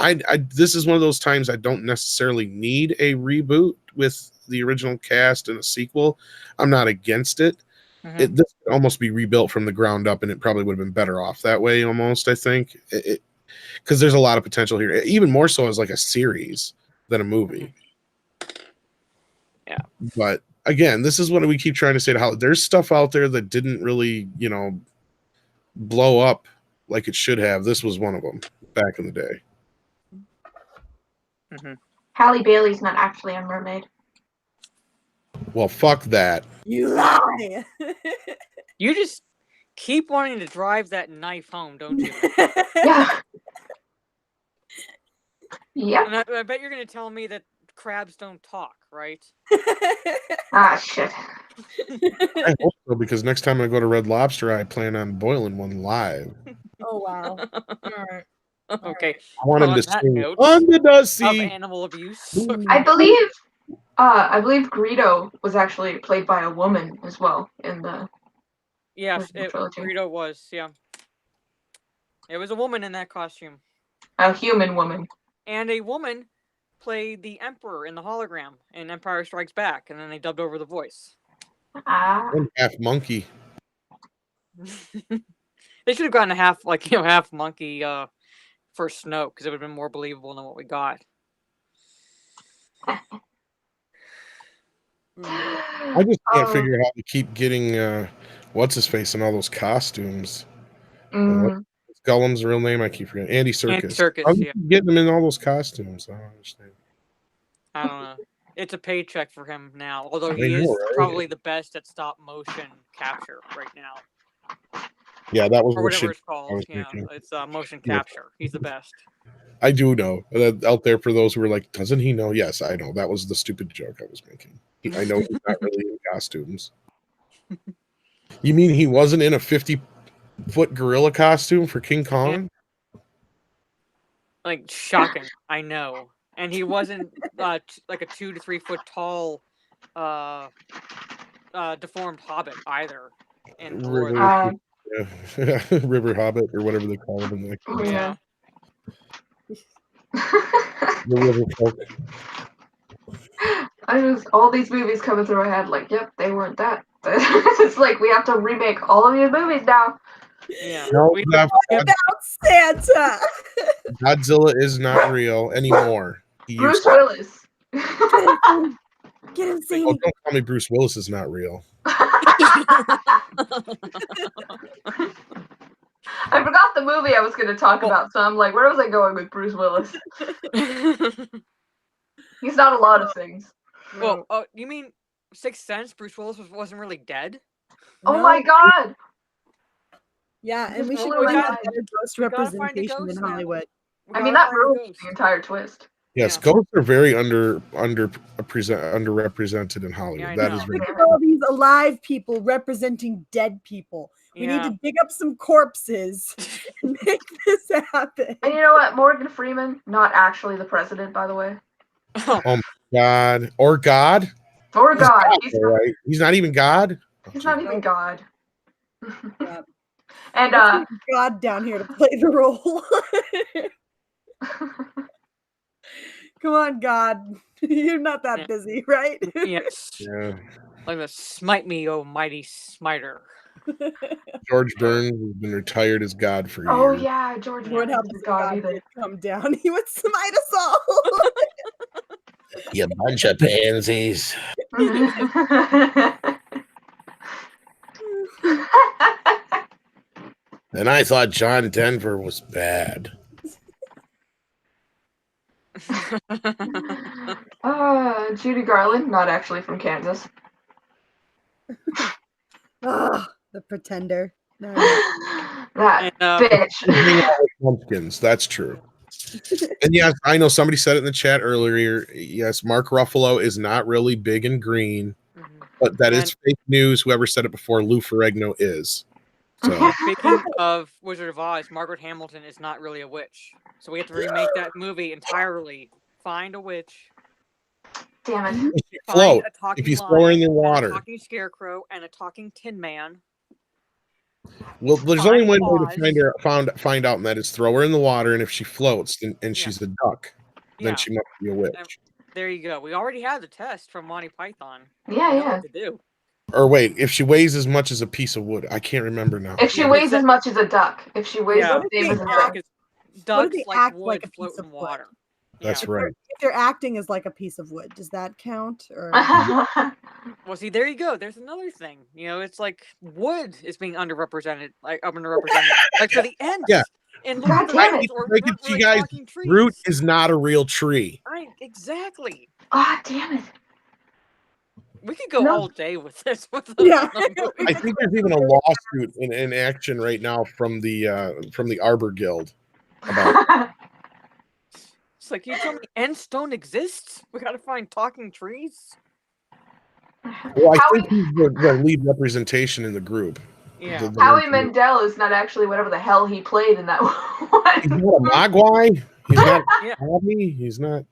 This is one of those times I don't necessarily need a reboot with the original cast and a sequel. I'm not against it. Mm-hmm. This could almost be rebuilt from the ground up, and it probably would have been better off that way. Almost, I think, because there's a lot of potential here. Even more so as like a series than a movie. Yeah. But again, this is what we keep trying to say to Hollywood. There's stuff out there that didn't really, blow up like it should have. This was one of them back in the day. Mm-hmm. Halle Bailey's not actually a mermaid. Well, fuck that. You lie. You just keep wanting to drive that knife home, don't you? Yeah. Yeah. And I bet you're going to tell me that crabs don't talk, right? Ah, shit. I hope so, because next time I go to Red Lobster, I plan on boiling one live. Oh, wow. All right. Okay. I want him to sing note under the sea. Of animal abuse. Okay. I believe Greedo was actually played by a woman as well in the trilogy. Greedo was, yeah. It was a woman in that costume. A human woman. And a woman played the Emperor in the hologram in Empire Strikes Back, and then they dubbed over the voice. One half monkey. They should have gotten a half monkey for Snoke, because it would have been more believable than what we got. I just can't figure out how to keep getting what's his face in all those costumes. What's Gollum's real name? I keep forgetting. Andy Serkis. Andy Serkis, How do yeah. you get him in all those costumes? I don't understand. I don't know. It's a paycheck for him now, although I he know, is right? probably the best at stop motion capture right now, Yeah, that was or what whatever shit it's I called. was Yeah, thinking. it's motion capture. He's the best. I do know that out there for those who were like, doesn't he know? Yes, I know. That was the stupid joke I was making. I know he's not really in costumes. You mean he wasn't in a 50-foot gorilla costume for King Kong? Like, shocking. I know. And he wasn't like a 2 to 3 foot tall deformed hobbit either in Lord of the River Hobbit or whatever they call him in the Rings. Yeah. the river folk. All these movies coming through my head, like, yep, they weren't that. It's like we have to remake all of these movies now. Yeah. No, About Santa. Godzilla is not real anymore. Bruce Willis. Get him, Oh, Sadie. don't tell me Bruce Willis is not real. I forgot the movie I was going to talk about, so I'm like, where was I going with Bruce Willis? He's not a lot of things. Well, you mean Sixth Sense? Bruce Willis wasn't really dead? Oh my god! Yeah, and we should blew my find mind. a better ghost We gotta find a representation in ghost now. Hollywood. I mean, that ruins the entire twist. Yes, ghosts are very underrepresented in Hollywood. Yeah, I That know. is very Look at all these alive people representing dead people. We need to dig up some corpses and make this happen. And you know what? Morgan Freeman, not actually the president, by the way. Oh my God. Or God? Or God. He's all right. He's not even God? He's not even God. Yeah. And Let's get God down here to play the role. Come on, God. You're not that busy, right? Yes. Yeah. Like the smite me, oh mighty smiter. George Burns has been retired as God for years. Oh yeah, George Lord help Burns us is if God God either. did come down. He would smite us all. You bunch of pansies. And I thought John Denver was bad. Judy Garland, not actually from Kansas. Oh, the pretender. No. That bitch. Pumpkins, that's true. And yes, I know somebody said it in the chat earlier. Yes, Mark Ruffalo is not really big and green, but that is fake news. Whoever said it before, Lou Ferrigno is. So speaking of Wizard of Oz, Margaret Hamilton is not really a witch. So we have to remake that movie entirely. Find a witch. Damn it. Float. If he's throwing in the water. A talking scarecrow and a talking tin man. Well, there's only one way to find out, and that is throw her in the water, and if she floats and she's a duck, then she must be a witch. There you go. We already had the test from Monty Python. Yeah, we know what to do. Or wait, if she weighs as much as a piece of wood, I can't remember now. If she weighs as much as a duck, if she weighs the same as a duck, ducks like wood float in water. That's right. If they're acting as like a piece of wood, does that count? Or well, see, there you go. There's another thing. You know, it's like wood is being underrepresented, like for the end. Yeah. And you guys, Groot is not a real tree. Right, exactly. Ah, damn it. We could go all day with this. I think there's even a lawsuit in action right now from the Arbor Guild about. It's like, you tell me Endstone exists? We gotta find talking trees? Well, I think he's the lead representation in the group. Yeah. Howie Mandel is not actually whatever the hell he played in that one. He's not a Mogwai. He's not Hobby. He's not.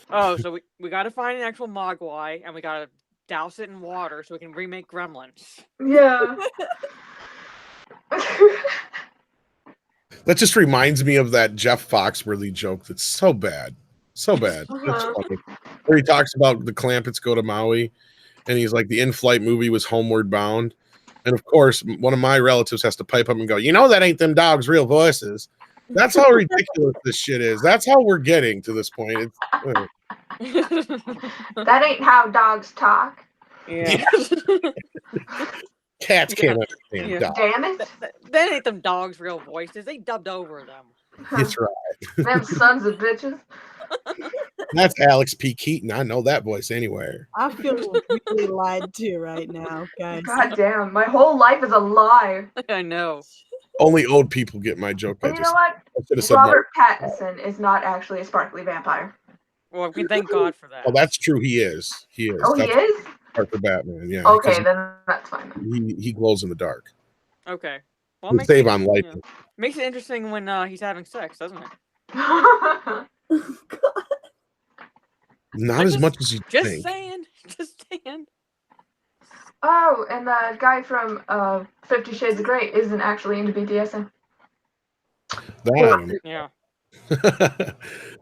Oh, so we gotta find an actual Mogwai, and we gotta douse it in water so we can remake Gremlins. Yeah. That just reminds me of that Jeff Foxworthy joke that's so bad. So bad. It's funny. Where he talks about the Clampets go to Maui, and he's like, the in-flight movie was Homeward Bound. And of course, one of my relatives has to pipe up and go, you know that ain't them dogs' real voices. That's how ridiculous this shit is. That's how we're getting to this point. That ain't how dogs talk. Yeah. Cats can't Yeah. understand dogs. Damn it. That ain't them dogs' real voices. They dubbed over them. That's right. Them sons of bitches. That's Alex P. Keaton. I know that voice anywhere. I feel really lied to right now, guys. God damn, my whole life is a lie. I know. Only old people get my joke. And you know what? I should have said Robert Pattinson is not actually a sparkly vampire. Well, we thank God for that. Oh, that's true. He is. He is. Oh, he That's is? part for Batman. Yeah. Okay, then that's fine. He glows in the dark. Okay. Well, We'll save on light. Yeah. Makes it interesting when he's having sex, doesn't it? Not as much as you Just think. saying. Just saying. Oh, and the guy from 50 Shades of Grey isn't actually into BDSM. That I don't know. Yeah.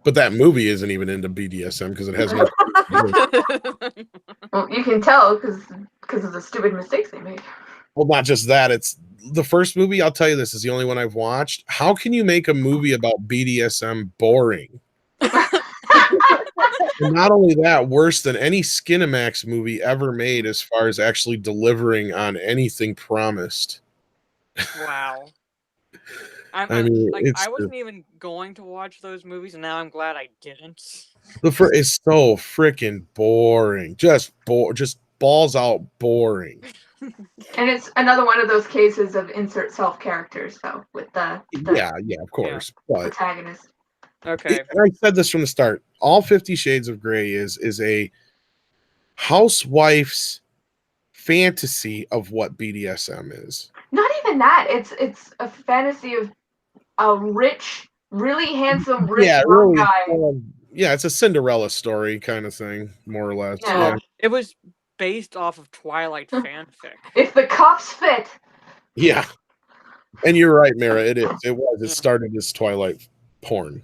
But that movie isn't even into BDSM because it has no. Well, you can tell because of the stupid mistakes they made. Well, not just that. It's the first movie. I'll tell you this is the only one I've watched. How can you make a movie about BDSM boring? And not only that, worse than any Skinamax movie ever made as far as actually delivering on anything promised. Wow. I mean, I wasn't even going to watch those movies, and now I'm glad I didn't. It's so freaking boring. Just balls out boring. And it's another one of those cases of insert self characters, though, with the Yeah, of course. But protagonist. Okay. and I said this from the start. All 50 Shades of Grey is a housewife's fantasy of what BDSM is. Not even that. It's a fantasy of a rich, really handsome, rich Really, guy. it's a Cinderella story kind of thing, more or less. Yeah. Well, it was based off of Twilight fanfic. If the cuffs fit. Yeah. And you're right, Mara. It is. It was. It started as Twilight porn.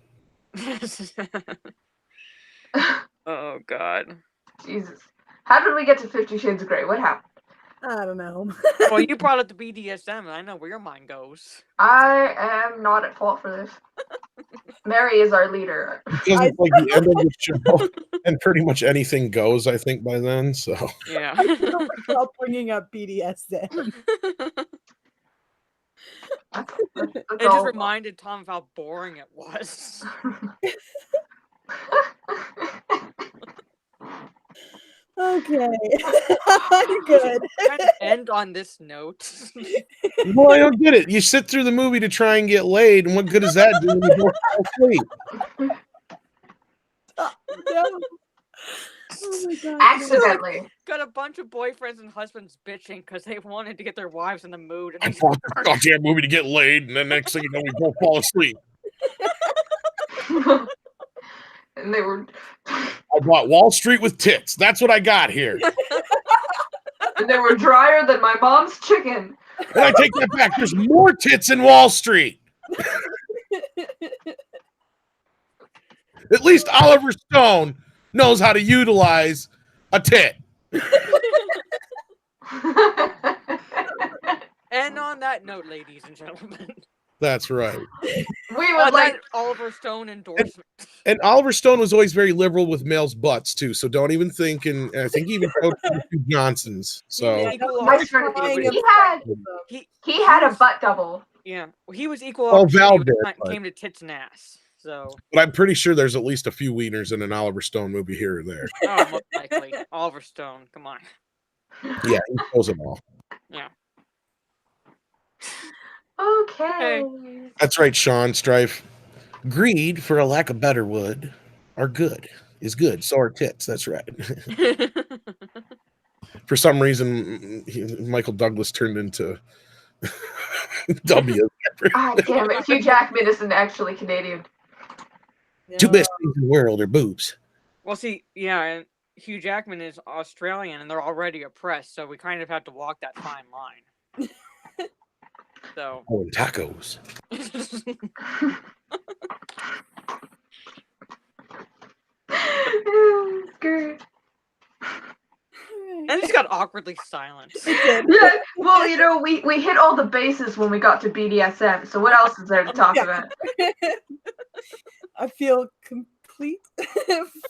Oh God. Jesus. How did we get to 50 Shades of Grey? What happened? I don't know. Well, you brought up the BDSM, and I know where your mind goes. I am not at fault for this. Mary is our leader. Because it's like the end of the show, and pretty much anything goes, I think, by then. So Yeah. I don't recall bringing up BDSM. It just reminded Tom of how boring it was. Okay. I'm good. Trying to end on this note. well, I don't get it. You sit through the movie to try and get laid, and what good does that do when you don't fall asleep? No. Oh my God. Accidentally. Got a bunch of boyfriends and husbands bitching because they wanted to get their wives in the mood. And I bought this goddamn movie to get laid, and then next thing you know, we both fall asleep. And they were. I bought Wall Street with tits. That's what I got here. And they were drier than my mom's chicken. And I take that back. There's more tits in Wall Street. At least Oliver Stone knows how to utilize a tit. And on that note, ladies and gentlemen, That's right. We would like Oliver Stone endorsement. And Oliver Stone was always very liberal with males' butts too. So don't even think. And I think he even coached Johnsons. So my friend, he had a butt double. Yeah, well, he was equal. Oh, Val did, when it came to tits and ass. So, but I'm pretty sure there's at least a few wieners in an Oliver Stone movie here or there. Oh, most likely. Oliver Stone. Come on. Yeah, he shows them all. Yeah. Okay. That's right, Sean Strife. Greed, for a lack of better word, are good. Is good. So are tits. That's right. For some reason, Michael Douglas turned into W. God damn it. Hugh Jackman isn't actually Canadian. Two best things in the world are boobs. Well, see, yeah, and Hugh Jackman is Australian, and they're already oppressed, so we kind of have to walk that fine line. So. Oh, and tacos. Good. And it's got awkwardly silent. Yeah, well, you know, we hit all the bases when we got to BDSM, so what else is there to talk about? I feel complete.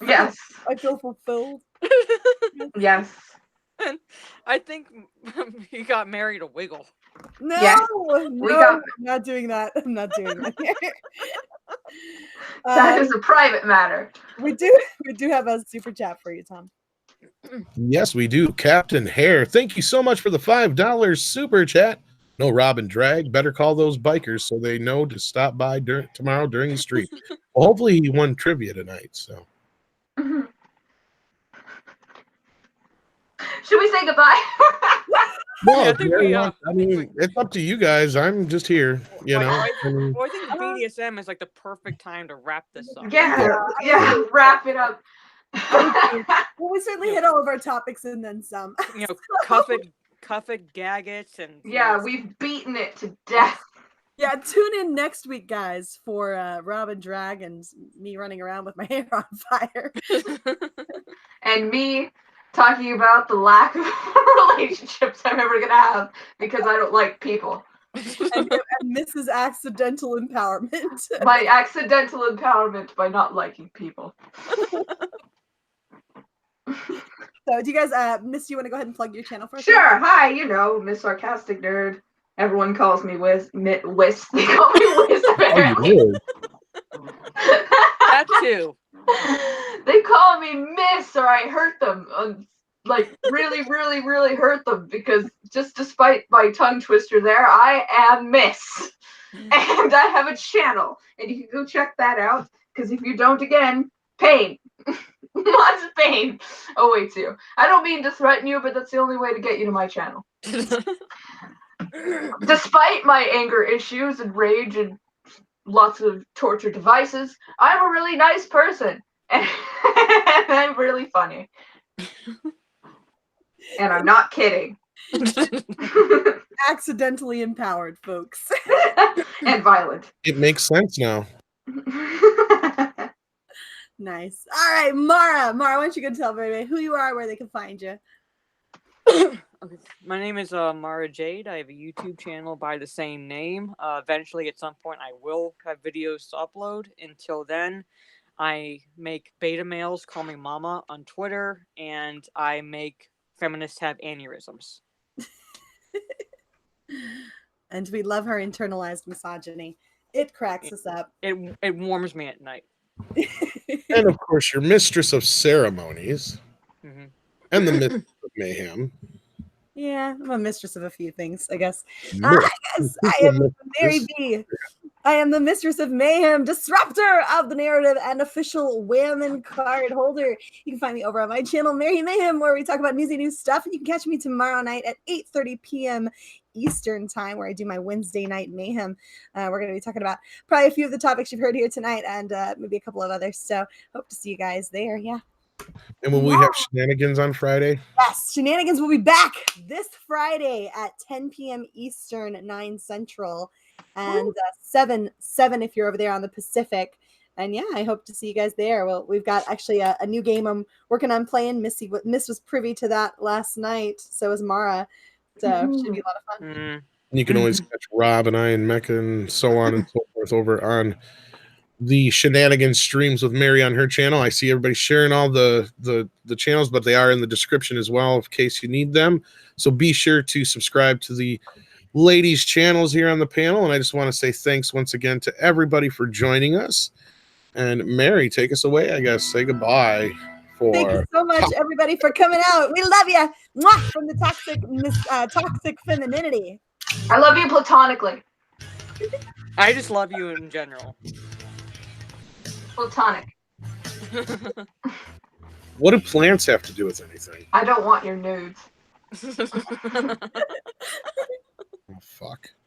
Yes. I feel fulfilled. Yes. I think he got married to Wiggle. No, Yes, no, got- I'm not doing that. I'm not doing that. That is a private matter. We do have a super chat for you, Tom. Yes, we do. Captain Hare, thank you so much for the $5 super chat. No Robin drag. Better call those bikers so they know to stop by tomorrow during the stream. Well, hopefully he won trivia tonight. So Should we say goodbye? well, Yeah, I think we, I mean, it's up to you guys. I'm just here. You know. I think BDSM is like the perfect time to wrap this up. Yeah, wrap it up. Well, we certainly hit all of our topics and then some. You know, cuff it, gag it, and yeah, we've beaten it to death. Yeah, tune in next week, guys, for Robin Drag and me running around with my hair on fire. And me talking about the lack of relationships I'm ever going to have because I don't like people. and Mrs. Accidental Empowerment. My accidental empowerment by not liking people. So, do you guys, Miss, you want to go ahead and plug your channel first? Sure. Hi, Miss Sarcastic Nerd. Everyone calls me Wiz. They call me Wiz. Apparently. That too. They call me Miss, or I hurt them. Like really, really, really hurt them because just despite my tongue twister there, I am Miss, and I have a channel, and you can go check that out. Because if you don't, again, pain. Lots of pain awaits you. I don't mean to threaten you, but that's the only way to get you to my channel. Despite my anger issues and rage and lots of torture devices, I'm a really nice person. And I'm really funny. And I'm not kidding. Accidentally empowered, folks. And violent. It makes sense now. Nice. All right, Mara. Mara, why don't you go tell everybody who you are, where they can find you? Okay. My name is Mara Jade. I have a YouTube channel by the same name. Eventually, at some point, I will have videos to upload. Until then, I make beta males call me mama on Twitter, and I make feminists have aneurysms. And we love her internalized misogyny. It cracks us up. It warms me at night. And of course, your mistress of ceremonies and the Mistress of Mayhem. Yeah, I'm a mistress of a few things, I guess. Mistress. I am Mary B. I am the Mistress of Mayhem, disruptor of the narrative and official women card holder. You can find me over on my channel, Mary Mayhem, where we talk about newsy new stuff. You can catch me tomorrow night at 8:30 p.m. Eastern time, where I do my Wednesday night mayhem. We're going to be talking about probably a few of the topics you've heard here tonight and maybe a couple of others. So hope to see you guys there. Yeah. And will we have shenanigans on Friday? Yes, shenanigans will be back this Friday at 10 p.m. Eastern, 9 Central, and 7 if you're over there on the Pacific. And yeah, I hope to see you guys there. Well, we've got actually a new game I'm working on playing. Miss was privy to that last night. So was Mara. So it should be a lot of fun. And you can always catch Rob and I and Mecca and so on and so forth over on the shenanigans streams with Mary on her channel. I see everybody sharing all the channels, but they are in the description as well in case you need them. So be sure to subscribe to the ladies' channels here on the panel. And I just want to say thanks once again to everybody for joining us. And Mary, take us away, I guess. Say goodbye. Thank you so much, everybody, for coming out. We love you. Mwah! From the toxic femininity. I love you platonically. I just love you in general. Platonic. What do plants have to do with anything? I don't want your nudes. Oh, fuck.